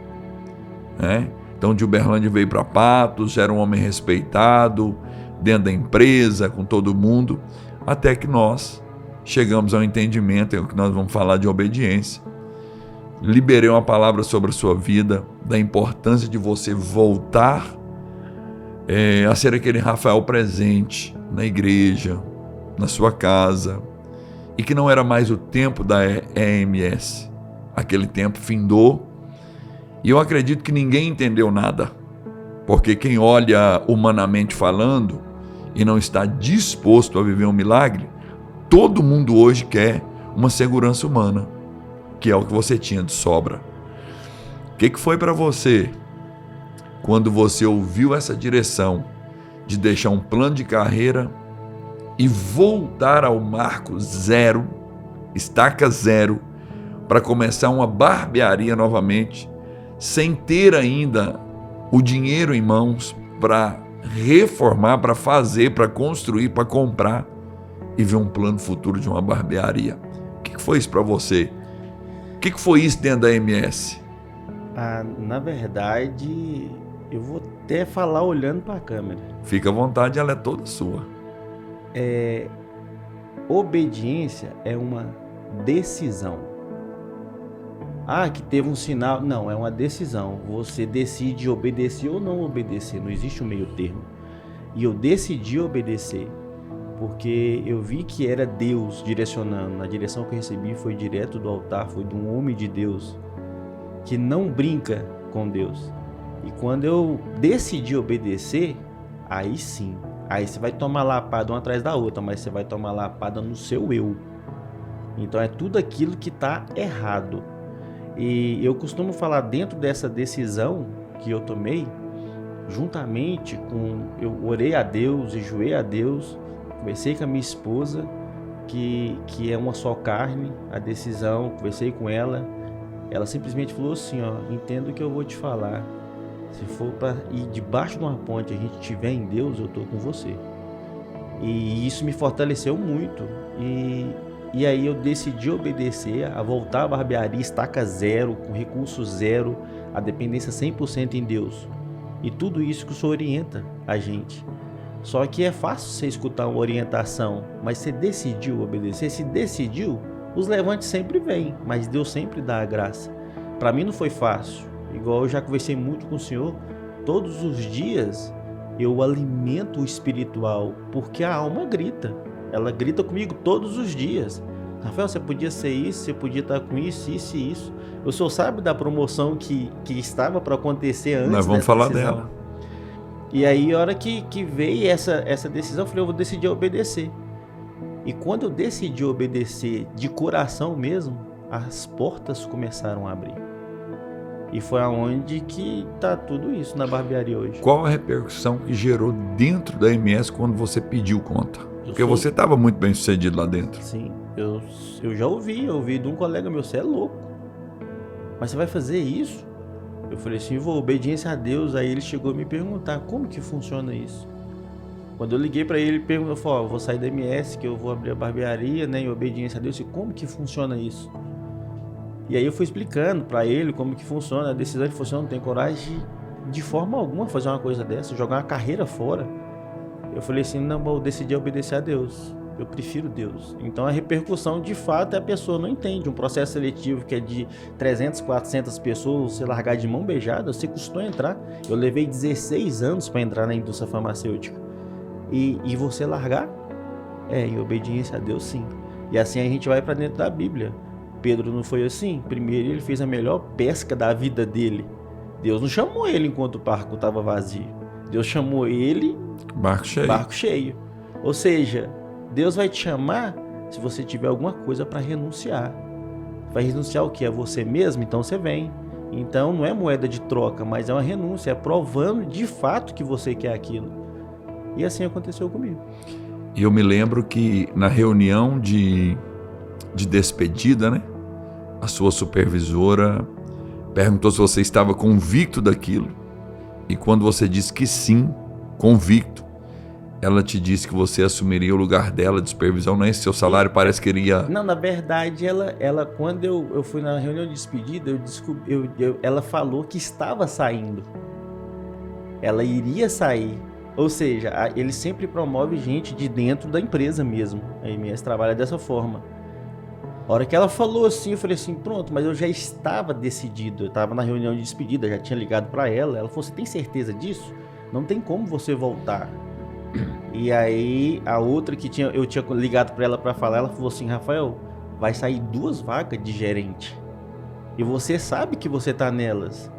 Então de Uberlândia veio para Patos, era um homem respeitado, dentro da empresa, com todo mundo, até que nós chegamos ao entendimento, é o que nós vamos falar de obediência. Liberei uma palavra sobre a sua vida, da importância de você voltar a ser aquele Rafael presente na igreja, na sua casa, e que não era mais o tempo da EMS. Aquele tempo findou, e eu acredito que ninguém entendeu nada, porque quem olha humanamente falando e não está disposto a viver um milagre, todo mundo hoje quer uma segurança humana, que é o que você tinha de sobra. O que foi para você quando você ouviu essa direção de deixar um plano de carreira e voltar ao marco zero, estaca zero, para começar uma barbearia novamente, sem ter ainda o dinheiro em mãos para reformar, para fazer, para construir, para comprar e ver um plano futuro de uma barbearia? O que foi isso para você? O que foi isso dentro da MS? Na verdade, eu vou até falar olhando para a câmera. Fica à vontade, ela é toda sua. Obediência é uma decisão. Que teve um sinal. Não, é uma decisão. Você decide obedecer ou não obedecer. Não existe um meio termo. E eu decidi obedecer, porque eu vi que era Deus direcionando. A direção que eu recebi foi direto do altar, foi de um homem de Deus que não brinca com Deus. E quando eu decidi obedecer, aí sim, aí você vai tomar lapada uma atrás da outra, mas você vai tomar lapada no seu eu. Então é tudo aquilo que está errado. E eu costumo falar, dentro dessa decisão que eu tomei, juntamente com, eu orei a Deus e joei a Deus, conversei com a minha esposa, que é uma só carne, a decisão, conversei com ela, ela simplesmente falou assim, entendo o que eu vou te falar, se for para ir debaixo de uma ponte, a gente estiver em Deus, eu estou com você. E isso me fortaleceu muito, e aí eu decidi obedecer, a voltar à barbearia, estaca zero, com recurso zero, a dependência 100% em Deus. E tudo isso que o Senhor orienta a gente. Só que é fácil você escutar uma orientação, mas você decidiu obedecer. Se decidiu, os levantes sempre vêm, mas Deus sempre dá a graça. Para mim não foi fácil. Igual eu já conversei muito com o Senhor, todos os dias eu alimento o espiritual, porque a alma grita. Ela grita comigo todos os dias. Rafael, você podia ser isso, você podia estar com isso, isso e isso. O senhor sabe da promoção que estava para acontecer antes. Nós vamos falar dela. E aí, a hora que veio essa decisão, eu falei, eu vou decidir obedecer. E quando eu decidi obedecer de coração mesmo, as portas começaram a abrir. E foi aonde que tá tudo isso na barbearia hoje. Qual a repercussão que gerou dentro da MS quando você pediu conta? Porque você estava muito bem sucedido lá dentro. Sim. Eu já ouvi de um colega meu, você é louco. Mas você vai fazer isso? Eu falei assim, vou, obediência a Deus. Aí ele chegou a me perguntar, como que funciona isso? Quando eu liguei pra ele, ele perguntou, falou, vou sair da MS, que eu vou abrir a barbearia, né, em obediência a Deus. E como que funciona isso? E aí eu fui explicando pra ele como que funciona, a decisão de funcionar, não tem coragem de forma alguma fazer uma coisa dessa, jogar uma carreira fora. Eu falei assim, não, eu decidi obedecer a Deus, eu prefiro Deus. Então a repercussão de fato é a pessoa não entende. Um processo seletivo que é de 300, 400 pessoas, você largar de mão beijada, você custou entrar. Eu levei 16 anos para entrar na indústria farmacêutica. E você largar? Em obediência a Deus, sim. E assim a gente vai para dentro da Bíblia. Pedro não foi assim? Primeiro ele fez a melhor pesca da vida dele. Deus não chamou ele enquanto o barco estava vazio. Deus chamou ele barco cheio. Ou seja, Deus vai te chamar se você tiver alguma coisa para renunciar. Vai renunciar o quê? A você mesmo? Então você vem. Então não é moeda de troca, mas é uma renúncia. É provando de fato que você quer aquilo. E assim aconteceu comigo. E eu me lembro que na reunião de despedida, né? A sua supervisora perguntou se você estava convicto daquilo. E quando você disse que sim, convicto, ela te disse que você assumiria o lugar dela de supervisão, não é? Seu salário parece que iria... Não, na verdade, ela quando eu fui na reunião de despedida, ela falou que estava saindo. Ela iria sair. Ou seja, ele sempre promove gente de dentro da empresa mesmo. A MS trabalha dessa forma. A hora que ela falou assim, eu falei assim, pronto, mas eu já estava decidido. Eu estava na reunião de despedida, já tinha ligado para ela. Ela falou, você tem certeza disso? Não tem como você voltar. E aí, a outra que eu tinha ligado para ela para falar, ela falou assim, Rafael, vai sair 2 vagas de gerente. E você sabe que você tá nelas.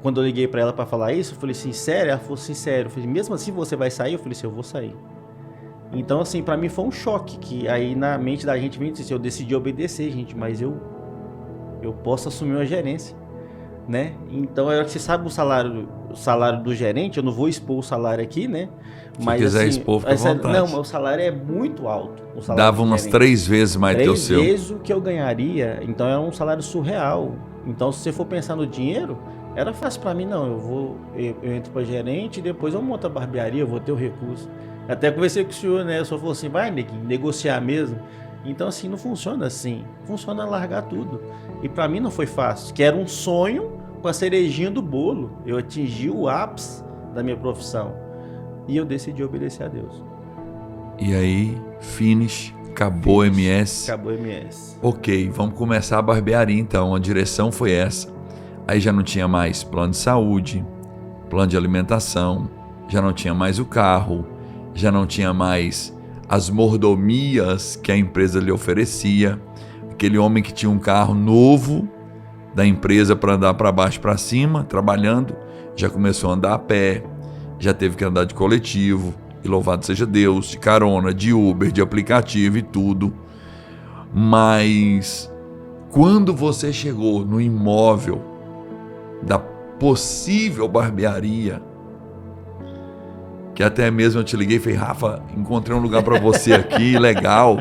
Quando eu liguei para ela para falar isso, eu falei assim, sério? Ela falou assim, sério. Eu falei, mesmo assim você vai sair? Eu falei assim, eu vou sair. Então, assim, para mim foi um choque, que aí na mente da gente vem assim, eu decidi obedecer, gente, mas eu posso assumir uma gerência, né? Então, você sabe o salário do gerente, eu não vou expor o salário aqui, né? Mas, se quiser assim, expor, fica à vontade. Não, o salário é muito alto. Dava umas 3 vezes mais do que o seu. 3 vezes o que eu ganharia, então é um salário surreal. Então, se você for pensar no dinheiro, era fácil para mim, não, eu entro para gerente e depois eu monto a barbearia, eu vou ter o recurso. Até conversei com o senhor, né? O senhor falou assim, vai, neguinho, negociar mesmo. Então, assim, não funciona assim. Funciona largar tudo. E para mim não foi fácil, que era um sonho com a cerejinha do bolo. Eu atingi o ápice da minha profissão. E eu decidi obedecer a Deus. E aí, finish, acabou a MS. Acabou a MS. Ok, vamos começar a barbearia então. A direção foi essa. Aí já não tinha mais plano de saúde, plano de alimentação, já não tinha mais o carro, já não tinha mais as mordomias que a empresa lhe oferecia. Aquele homem que tinha um carro novo da empresa para andar para baixo e para cima, trabalhando, já começou a andar a pé, já teve que andar de coletivo, e louvado seja Deus, de carona, de Uber, de aplicativo e tudo. Mas quando você chegou no imóvel da possível barbearia, que até mesmo eu te liguei e falei, Rafa, encontrei um lugar para você aqui, legal.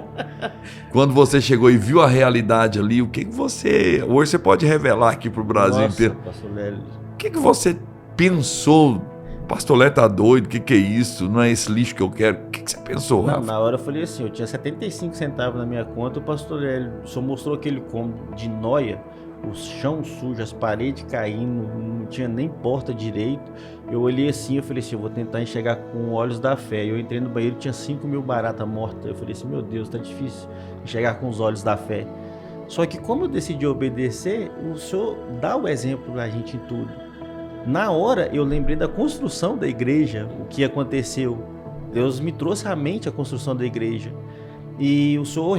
Quando você chegou e viu a realidade ali, o que você... Hoje você pode revelar aqui pro Brasil inteiro. Pastor Lélio. O que você pensou? Pastor Lélio tá doido, o que é isso? Não é esse lixo que eu quero. O que você pensou, Rafa? Não, na hora eu falei assim, eu tinha 75 centavos na minha conta, o pastor Lélio só mostrou aquele combo de nóia, o chão sujo, as paredes caindo, não tinha nem porta direito. Eu olhei assim, eu falei assim, eu vou tentar enxergar com olhos da fé. Eu entrei no banheiro, tinha 5.000 baratas mortas. Eu falei assim, meu Deus, tá difícil enxergar com os olhos da fé. Só que como eu decidi obedecer, o Senhor dá o exemplo pra gente em tudo. Na hora, eu lembrei da construção da igreja, o que aconteceu. Deus me trouxe à mente a construção da igreja. E o Senhor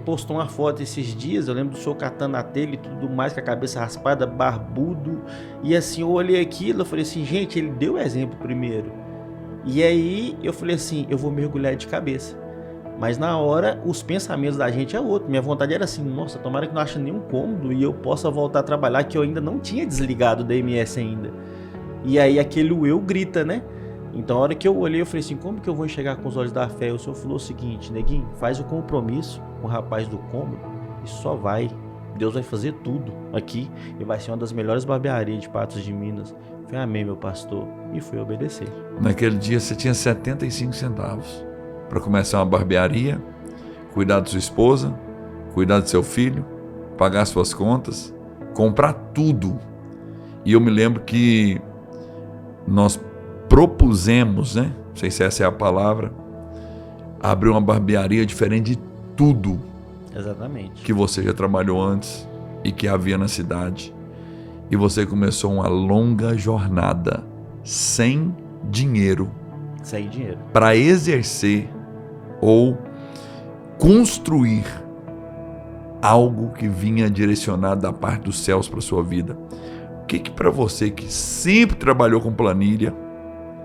postou uma foto esses dias, eu lembro do Senhor catando a telha e tudo mais, com a cabeça raspada, barbudo. E assim, eu olhei aquilo, eu falei assim, gente, ele deu o exemplo primeiro. E aí, eu falei assim, eu vou mergulhar de cabeça. Mas na hora, os pensamentos da gente é outro. Minha vontade era assim, nossa, tomara que não ache nenhum cômodo e eu possa voltar a trabalhar, que eu ainda não tinha desligado da MS ainda. E aí, aquele eu grita, né? Então, a hora que eu olhei, eu falei assim, como que eu vou enxergar com os olhos da fé? O Senhor falou o seguinte, neguinho, faz o compromisso com o rapaz do cômodo e só vai. Deus vai fazer tudo aqui e vai ser uma das melhores barbearias de Patos de Minas. Eu falei, amém, meu pastor. E fui obedecer. Naquele dia você tinha 75 centavos para começar uma barbearia, cuidar da sua esposa, cuidar do seu filho, pagar suas contas, comprar tudo. E eu me lembro que nós propusemos, né? Não sei se essa é a palavra, abrir uma barbearia diferente de tudo. Exatamente. Que você já trabalhou antes e que havia na cidade. E você começou uma longa jornada sem dinheiro. Sem dinheiro. Para exercer ou construir algo que vinha direcionado da parte dos céus para sua vida. O que para você que sempre trabalhou com planilha,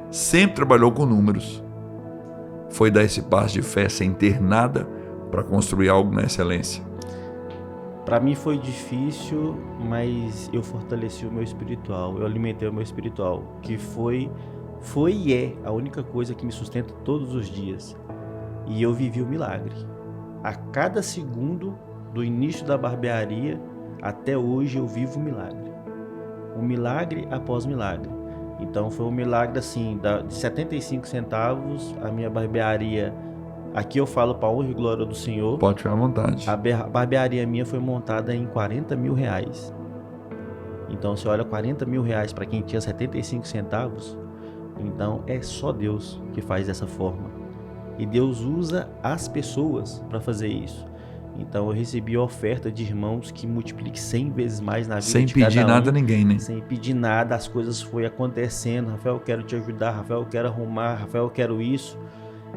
sempre trabalhou com números, foi dar esse passo de fé sem ter nada para construir algo na excelência? Para mim foi difícil, mas eu fortaleci o meu espiritual, eu alimentei o meu espiritual, que foi e é a única coisa que me sustenta todos os dias. E eu vivi o milagre. A cada segundo do início da barbearia até hoje eu vivo o milagre. Um milagre após milagre. Então foi um milagre assim, de 75 centavos, a minha barbearia. Aqui eu falo para honra e glória do Senhor. Pode ficar à vontade. A barbearia minha foi montada em 40 mil reais. Então você olha 40 mil reais para quem tinha 75 centavos. Então é só Deus que faz dessa forma. E Deus usa as pessoas para fazer isso. Então eu recebi a oferta de irmãos que multiplique 100 vezes mais na vida sem de cada um. Sem pedir nada a ninguém, né? Sem pedir nada, as coisas foram acontecendo. Rafael, eu quero te ajudar. Rafael, eu quero arrumar. Rafael, eu quero isso.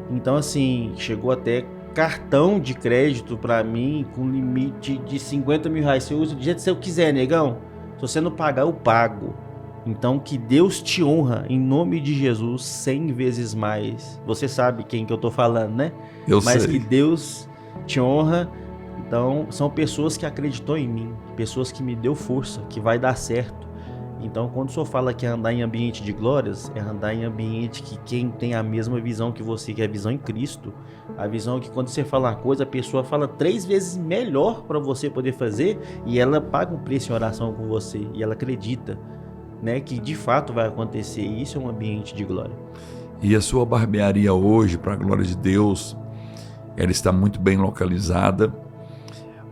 Então, assim, chegou até cartão de crédito para mim com limite de 50 mil reais. Você usa do jeito que você quiser, negão. Se você não pagar, eu pago. Então, que Deus te honra em nome de Jesus 100 vezes mais. Você sabe quem que eu tô falando, né? Mas sei. Que Deus te honra. Então, são pessoas que acreditou em mim, pessoas que me deu força, que vai dar certo. Então, quando o senhor fala que é andar em ambiente de glórias, é andar em ambiente que quem tem a mesma visão que você, que é a visão em Cristo, a visão que quando você fala uma coisa, a pessoa fala 3 vezes melhor para você poder fazer e ela paga um preço em oração com você e ela acredita, né, que de fato vai acontecer. E isso é um ambiente de glória. E a sua barbearia hoje, para a glória de Deus, ela está muito bem localizada,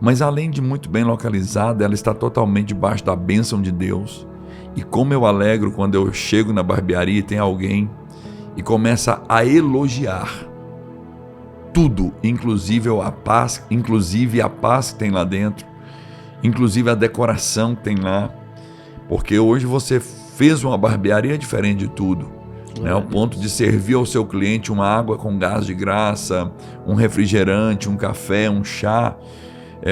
mas além de muito bem localizada, ela está totalmente debaixo da bênção de Deus. E como eu alegro quando eu chego na barbearia e tem alguém e começa a elogiar tudo, inclusive a paz que tem lá dentro, inclusive a decoração que tem lá, porque hoje você fez uma barbearia diferente de tudo, né? Ao ponto de servir ao seu cliente uma água com gás de graça, um refrigerante, um café, um chá.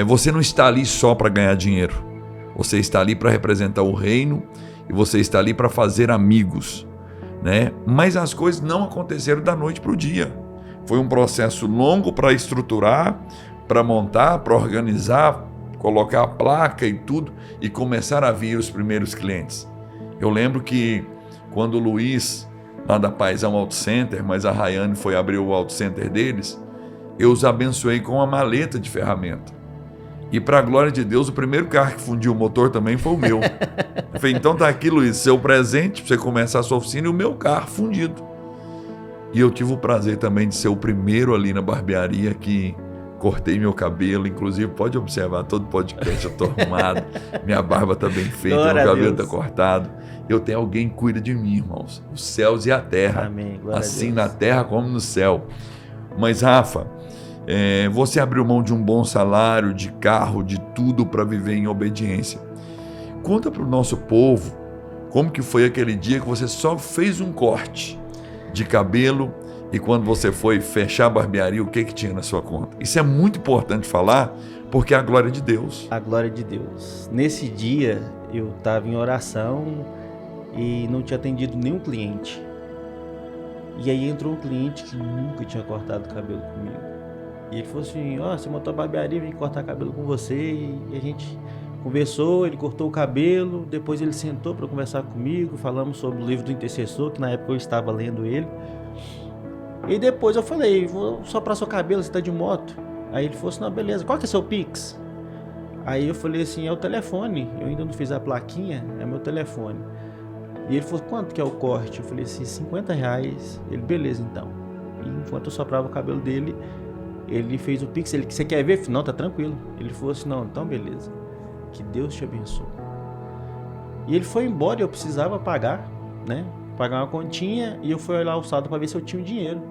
Você não está ali só para ganhar dinheiro, você está ali para representar o reino e você está ali para fazer amigos, né? Mas as coisas não aconteceram da noite para o dia. Foi um processo longo para estruturar, para montar, para organizar, colocar a placa e tudo e começar a vir os primeiros clientes. Eu lembro que quando o Luiz, lá da Paisão Auto Center, mas a Rayane foi abrir o Auto Center deles, eu os abençoei com uma maleta de ferramenta. E para a glória de Deus, o primeiro carro que fundiu o motor também foi o meu. Eu falei, então tá aqui, Luiz, seu presente para você começar a sua oficina e o meu carro fundido. E eu tive o prazer também de ser o primeiro ali na barbearia que cortei meu cabelo. Inclusive, pode observar, todo podcast eu tô arrumado, minha barba tá bem feita, meu cabelo tá cortado. Eu tenho alguém que cuida de mim, irmãos. Os céus e a terra. Amém. Glória assim na terra como no céu. Mas, Rafa, você abriu mão de um bom salário, de carro, de tudo para viver em obediência. Conta para o nosso povo como que foi aquele dia que você só fez um corte de cabelo e quando você foi fechar a barbearia, o que tinha na sua conta. Isso é muito importante falar porque é a glória de Deus. A glória de Deus. Nesse dia eu estava em oração e não tinha atendido nenhum cliente. E aí entrou um cliente que nunca tinha cortado cabelo comigo. E ele falou assim, você montou a barbearia, vem cortar cabelo com você. E a gente Conversou, ele cortou o cabelo, depois ele sentou para conversar comigo, falamos sobre o livro do Intercessor, que na época eu estava lendo ele. E depois eu falei, vou soprar seu cabelo, você tá de moto? Aí ele falou assim, não, beleza, qual que é seu Pix? Aí eu falei assim, é o telefone, eu ainda não fiz a plaquinha, é meu telefone. E ele falou, quanto que é o corte? Eu falei assim, R$50. Ele, beleza então. E enquanto eu soprava o cabelo dele, ele fez o Pix, ele, você quer ver? Eu falei, não, tá tranquilo. Ele falou assim, não, então beleza, que Deus te abençoe. E ele foi embora e eu precisava pagar, né? Pagar uma continha, e eu fui olhar o saldo para ver se eu tinha o dinheiro.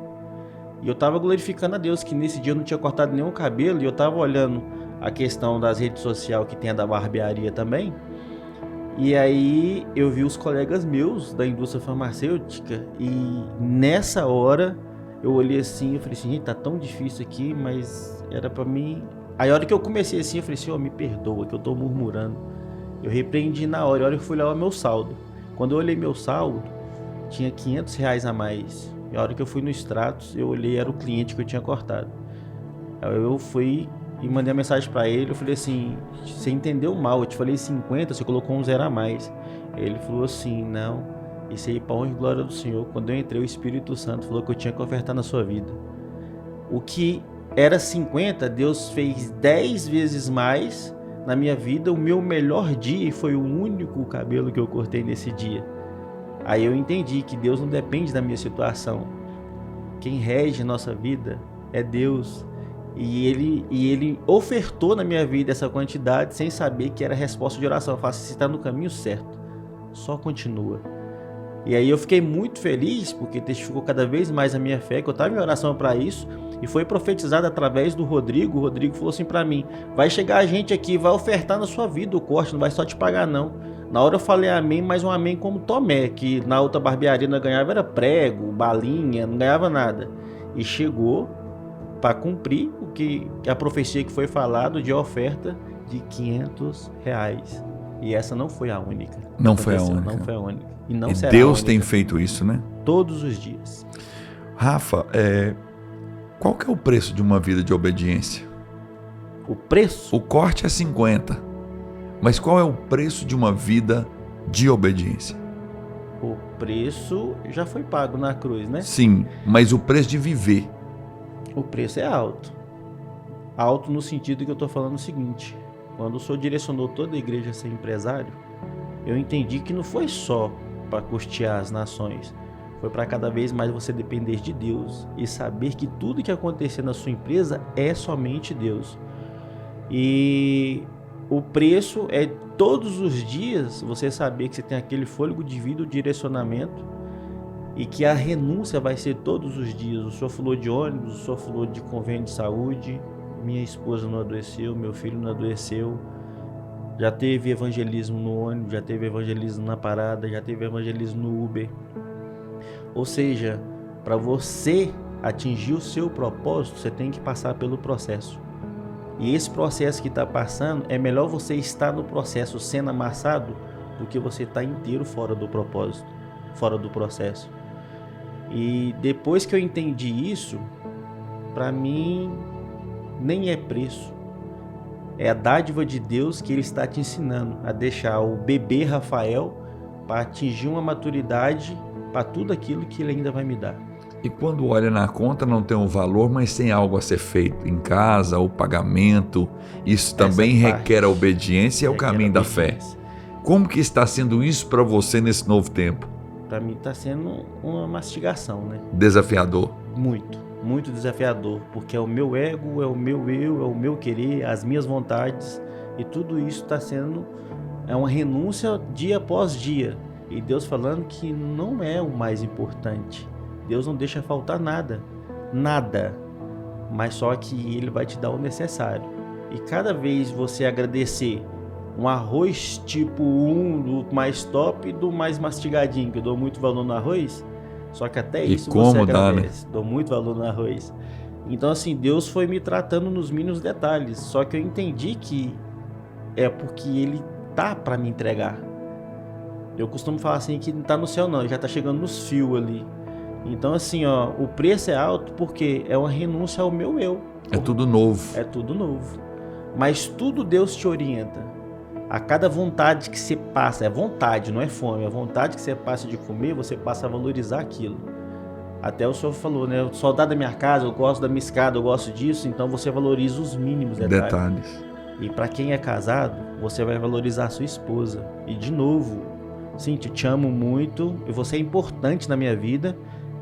E eu tava glorificando a Deus, que nesse dia eu não tinha cortado nenhum cabelo, e eu tava olhando a questão das redes sociais, que tem a da barbearia também. E aí eu vi os colegas meus da indústria farmacêutica, e nessa hora eu olhei assim, eu falei assim, gente, tá tão difícil aqui, mas era pra mim. Aí a hora que eu comecei assim, eu falei assim, me perdoa que eu tô murmurando. Eu repreendi na hora, a hora que eu fui olhar o meu saldo. Quando eu olhei meu saldo, tinha R$500 a mais. E a hora que eu fui no Stratos, eu olhei, era o cliente que eu tinha cortado. Aí eu fui e mandei a mensagem pra ele, eu falei assim, você entendeu mal, eu te falei 50, você colocou um 0 a mais. Ele falou assim, não, isso aí pra honra e glória do Senhor. Quando eu entrei, o Espírito Santo falou que eu tinha que ofertar na sua vida. O que era 50, Deus fez 10 vezes mais na minha vida, o meu melhor dia, e foi o único cabelo que eu cortei nesse dia. Aí eu entendi que Deus não depende da minha situação. Quem rege nossa vida é Deus. E ele ofertou na minha vida essa quantidade sem saber que era resposta de oração. Eu falo assim, você está no caminho certo, só continua. E aí eu fiquei muito feliz, porque testificou cada vez mais a minha fé, que eu estava em oração para isso, e foi profetizado através do Rodrigo. O Rodrigo falou assim para mim, vai chegar gente aqui, vai ofertar na sua vida o corte, não vai só te pagar não. Na hora eu falei amém, mas um amém como Tomé, que na outra barbearia não ganhava era prego, balinha, não ganhava nada. E chegou para cumprir o que a profecia que foi falado de oferta de R$500. E essa não foi a única. Não foi a única. Não foi a única. E não e será Deus a única. Tem feito isso, né? Todos os dias. Rafa, qual que é o preço de uma vida de obediência? O preço? O corte é 50. Mas qual é o preço de uma vida de obediência? O preço já foi pago na cruz, né? Sim, mas o preço de viver. O preço é alto. Alto no sentido que eu estou falando o seguinte. Quando o Senhor direcionou toda a igreja a ser empresário, eu entendi que não foi só para custear as nações. Foi para cada vez mais você depender de Deus e saber que tudo que acontecer na sua empresa é somente Deus. E o preço é todos os dias você saber que você tem aquele fôlego de vida, o direcionamento, e que a renúncia vai ser todos os dias. O senhor falou de ônibus, o senhor falou de convênio de saúde, minha esposa não adoeceu, meu filho não adoeceu, já teve evangelismo no ônibus, já teve evangelismo na parada, já teve evangelismo no Uber. Ou seja, para você atingir o seu propósito, você tem que passar pelo processo. E esse processo que está passando, é melhor você estar no processo sendo amassado do que você estar inteiro fora do propósito, fora do processo. E depois que eu entendi isso, para mim nem é preço. É a dádiva de Deus que Ele está te ensinando a deixar o bebê Rafael para atingir uma maturidade para tudo aquilo que Ele ainda vai me dar. E quando olha na conta não tem um valor, mas tem algo a ser feito em casa, o pagamento, isso também requer a obediência e é o caminho da fé. Como que está sendo isso para você nesse novo tempo? Para mim está sendo uma mastigação, né? Desafiador. Muito desafiador, porque é o meu ego, é o meu eu, é o meu querer, as minhas vontades, e tudo isso está sendo uma renúncia dia após dia. E Deus falando que não é o mais importante. Deus não deixa faltar nada, mas só que Ele vai te dar o necessário. E cada vez você agradecer um arroz tipo 1 do mais top e do mais mastigadinho, que eu dou muito valor no arroz, só que até isso você agradece, né? Dou muito valor no arroz. Então assim, Deus foi me tratando nos mínimos detalhes, só que eu entendi que é porque Ele tá para me entregar. Eu costumo falar assim que não tá no céu não, já tá chegando nos fios ali. Então assim, o preço é alto porque é uma renúncia ao meu eu. É tudo novo. É tudo novo. Mas tudo Deus te orienta. A cada vontade que você passa, é vontade, não é fome, é vontade que você passa de comer, você passa a valorizar aquilo. Até o senhor falou, né? Eu sou soldado da minha casa, eu gosto da minha escada, eu gosto disso, então você valoriza os mínimos detalhes. E para quem é casado, você vai valorizar a sua esposa. E de novo, Cíntia, eu te amo muito e você é importante na minha vida,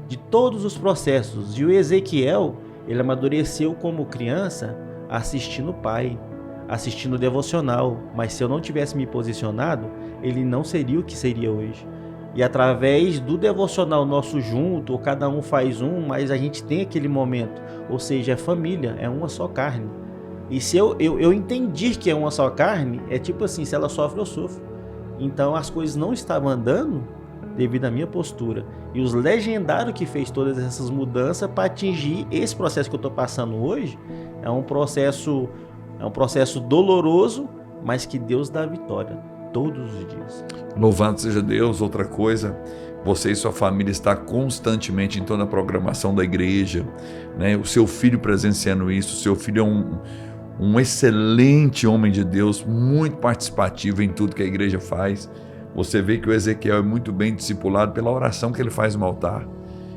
de todos os processos. E o Ezequiel, ele amadureceu como criança assistindo o pai, assistindo o devocional, mas se eu não tivesse me posicionado, ele não seria o que seria hoje. E através do devocional nosso junto, ou cada um faz um, mas a gente tem aquele momento, ou seja, é família, é uma só carne. E se eu entendi que é uma só carne, é tipo assim, se ela sofre, eu sofro. Então as coisas não estavam andando devido à minha postura. E os legendários que fez todas essas mudanças para atingir esse processo que eu estou passando hoje, é um processo doloroso, mas que Deus dá vitória todos os dias. Louvado seja Deus. Outra coisa, você e sua família está constantemente em toda a programação da igreja, né? O seu filho presenciando isso, o seu filho é um excelente homem de Deus, muito participativo em tudo que a igreja faz. Você vê que o Ezequiel é muito bem discipulado pela oração que ele faz no altar.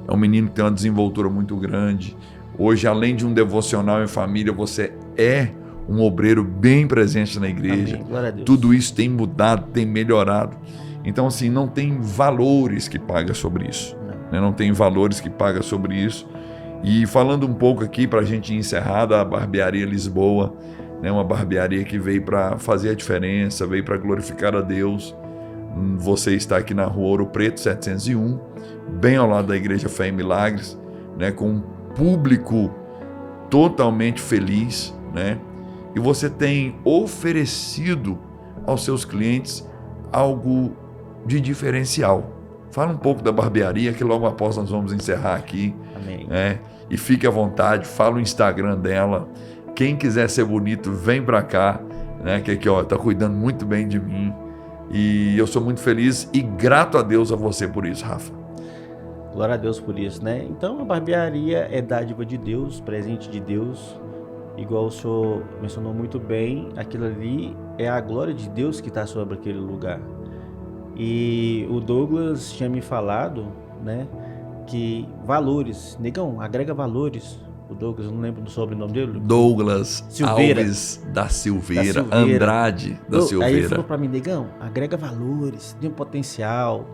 É um menino que tem uma desenvoltura muito grande. Hoje, além de um devocional em família, você é um obreiro bem presente na igreja. Amém. Glória a Deus. Tudo isso tem mudado, tem melhorado. Então, assim, não tem valores que paga sobre isso. Não tem valores que paga sobre isso. E falando um pouco aqui, para a gente encerrar, da Barbearia Lisboa, né, uma barbearia que veio para fazer a diferença, veio para glorificar a Deus. Você está aqui na Rua Ouro Preto, 701, bem ao lado da Igreja Fé e Milagres, né, com um público totalmente feliz, né? E você tem oferecido aos seus clientes algo de diferencial. Fala um pouco da barbearia, que logo após nós vamos encerrar aqui. Amém. Né? E fique à vontade, fala o Instagram dela. Quem quiser ser bonito, vem pra cá, né? Que aqui, ó, tá cuidando muito bem de mim. E eu sou muito feliz e grato a Deus a você por isso, Rafa. Glória a Deus por isso, né? Então a barbearia é dádiva de Deus, presente de Deus. Igual o senhor mencionou muito bem, aquilo ali é a glória de Deus que está sobre aquele lugar. E o Douglas tinha me falado, né, que valores, negão, agrega valores. O Douglas, eu não lembro do sobrenome dele. Douglas Silveira. Alves da Silveira, Andrade da Silveira. Aí ele falou pra mim, negão, agrega valores, tem um potencial.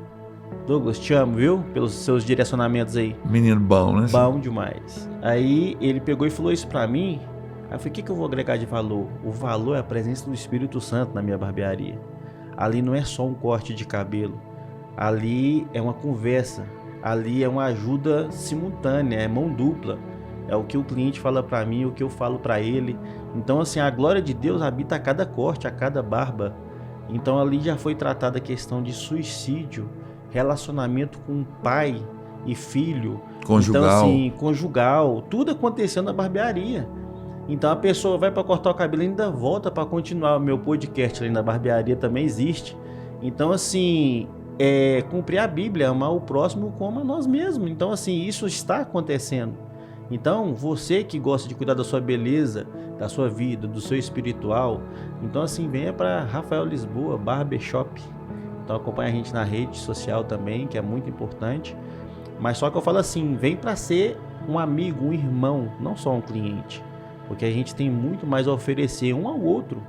Douglas, te amo, viu? Pelos seus direcionamentos aí. Menino bom, né? Bom demais. Aí ele pegou e falou isso pra mim. Aí eu falei, o que eu vou agregar de valor? O valor é a presença do Espírito Santo na minha barbearia. Ali não é só um corte de cabelo. Ali é uma conversa. Ali é uma ajuda simultânea, é mão dupla. É o que o cliente fala para mim, o que eu falo para ele. Então, assim, a glória de Deus habita a cada corte, a cada barba. Então, ali já foi tratada a questão de suicídio, relacionamento com pai e filho. Conjugal. Então, assim, conjugal. Tudo aconteceu na barbearia. Então, a pessoa vai para cortar o cabelo e ainda volta para continuar. O meu podcast ali na barbearia também existe. Então, assim, cumprir a Bíblia, amar o próximo como a nós mesmos. Então, assim, isso está acontecendo. Então, você que gosta de cuidar da sua beleza, da sua vida, do seu espiritual, então assim, venha para Rafael Lisboa, Barbershop. Então acompanha a gente na rede social também, que é muito importante. Mas só que eu falo assim, vem para ser um amigo, um irmão, não só um cliente. Porque a gente tem muito mais a oferecer um ao outro.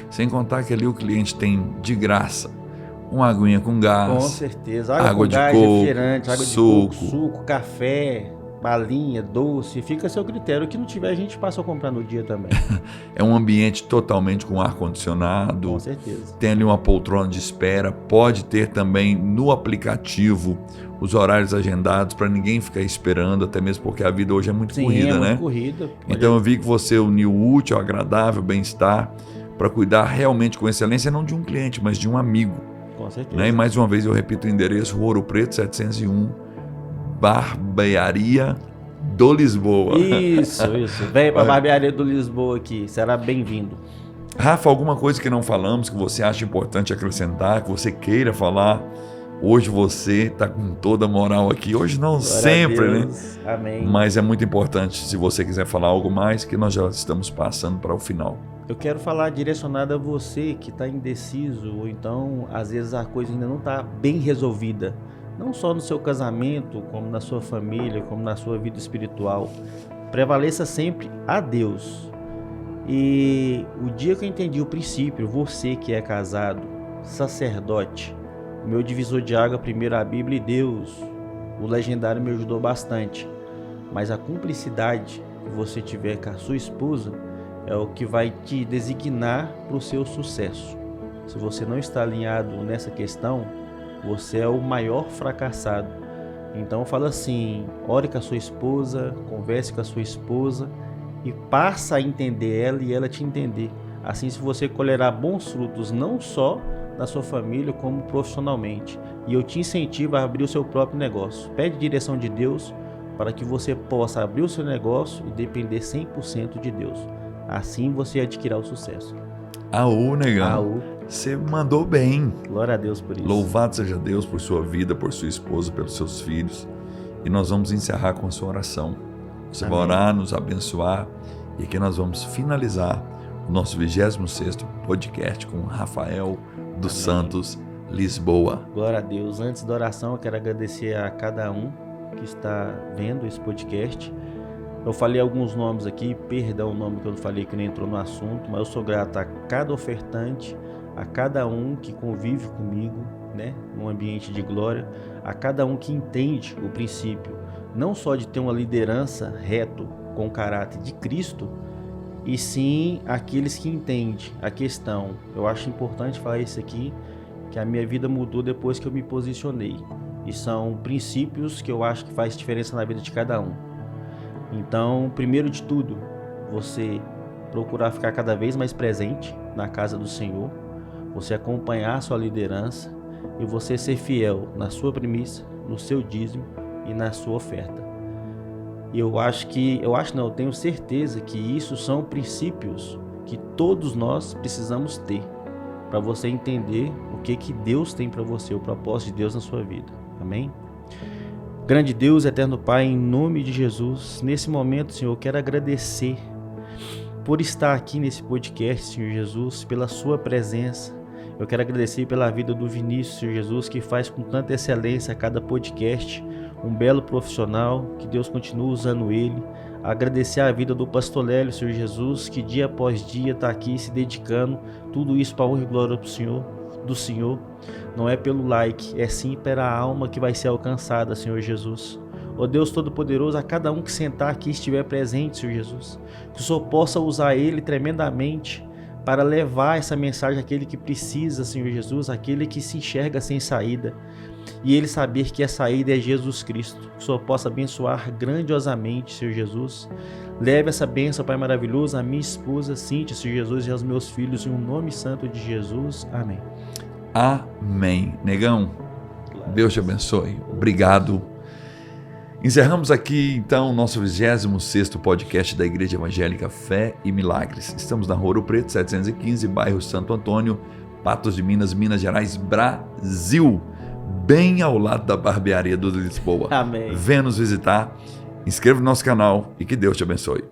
Sem contar que ali o cliente tem de graça uma aguinha com gás. Com certeza. Água com de gás, coco, refrigerante, água suco. de coco, suco, café, balinha, doce, fica a seu critério. O que não tiver, a gente passa a comprar no dia também. É um ambiente totalmente com ar-condicionado. Com certeza. Tem ali uma poltrona de espera. Pode ter também no aplicativo os horários agendados para ninguém ficar esperando, até mesmo porque a vida hoje é muito corrida, né? Corrida. Então eu vi que você uniu o útil, agradável, bem-estar para cuidar realmente com excelência, não de um cliente, mas de um amigo. Com certeza. Né? E mais uma vez eu repito o endereço: Ouro Preto 701, Barbearia do Lisboa. Isso. Vem para a Barbearia do Lisboa aqui, será bem-vindo. Rafa, alguma coisa que não falamos, que você acha importante acrescentar, que você queira falar? Hoje você está com toda a moral aqui. Hoje não, Glória sempre, né? Amém. Mas é muito importante, se você quiser falar algo mais, que nós já estamos passando para o final. Eu quero falar direcionado a você que está indeciso, ou então, às vezes, a coisa ainda não está bem resolvida. Não só no seu casamento, como na sua família, como na sua vida espiritual. Prevaleça sempre a Deus. E o dia que eu entendi o princípio, você que é casado, sacerdote, o meu divisor de água, primeiro a Bíblia e Deus, o legendário me ajudou bastante. Mas a cumplicidade que você tiver com a sua esposa é o que vai te designar para o seu sucesso. Se você não está alinhado nessa questão, você é o maior fracassado. Então fala assim, ore com a sua esposa, converse com a sua esposa e passa a entender ela e ela te entender. Assim você colherá bons frutos, não só na sua família, como profissionalmente. E eu te incentivo a abrir o seu próprio negócio. Pede direção de Deus para que você possa abrir o seu negócio e depender 100% de Deus. Assim você adquirirá o sucesso. Aú, negão. Você mandou bem. Glória a Deus por isso. Louvado seja Deus por sua vida, por sua esposa, pelos seus filhos. E nós vamos encerrar com a sua oração. Você vai orar, nos abençoar. E aqui nós vamos finalizar o nosso 26º podcast com Rafael dos Santos, Lisboa. Glória a Deus. Antes da oração, eu quero agradecer a cada um que está vendo esse podcast. Eu falei alguns nomes aqui, perdão o nome que eu falei que não entrou no assunto, mas eu sou grato a cada ofertante, a cada um que convive comigo, né, num ambiente de glória, a cada um que entende o princípio, não só de ter uma liderança reto com o caráter de Cristo, e sim aqueles que entendem a questão. Eu acho importante falar isso aqui, que a minha vida mudou depois que eu me posicionei, e são princípios que eu acho que faz diferença na vida de cada um. Então, primeiro de tudo, você procurar ficar cada vez mais presente na casa do Senhor, você acompanhar a sua liderança e você ser fiel na sua premissa, no seu dízimo e na sua oferta. E eu tenho certeza que isso são princípios que todos nós precisamos ter para você entender o que Deus tem para você, o propósito de Deus na sua vida. Amém? Grande Deus, eterno Pai, em nome de Jesus, nesse momento, Senhor, eu quero agradecer por estar aqui nesse podcast, Senhor Jesus, pela sua presença. Eu quero agradecer pela vida do Vinícius, Senhor Jesus, que faz com tanta excelência a cada podcast, um belo profissional, que Deus continue usando ele. Agradecer a vida do Pastor Lélio, Senhor Jesus, que dia após dia está aqui se dedicando, tudo isso para a honra e glória do Senhor. Não é pelo like, é sim pela alma que vai ser alcançada, Senhor Jesus. Ó Deus Todo-Poderoso, a cada um que sentar aqui estiver presente, Senhor Jesus, que o Senhor possa usar ele tremendamente para levar essa mensagem àquele que precisa, Senhor Jesus, àquele que se enxerga sem saída, e ele saber que a saída é Jesus Cristo. Que o Senhor possa abençoar grandiosamente, Senhor Jesus. Leve essa bênção, Pai maravilhoso, à minha esposa Cíntia, Senhor Jesus, e aos meus filhos, em um nome santo de Jesus. Amém. Amém. Negão, Deus te abençoe. Obrigado. Encerramos aqui, então, o nosso 26º podcast da Igreja Evangélica Fé e Milagres. Estamos na Rua Ouro Preto, 715, bairro Santo Antônio, Patos de Minas, Minas Gerais, Brasil. Bem ao lado da barbearia do Lisboa. Amém. Venha nos visitar, inscreva no nosso canal e que Deus te abençoe.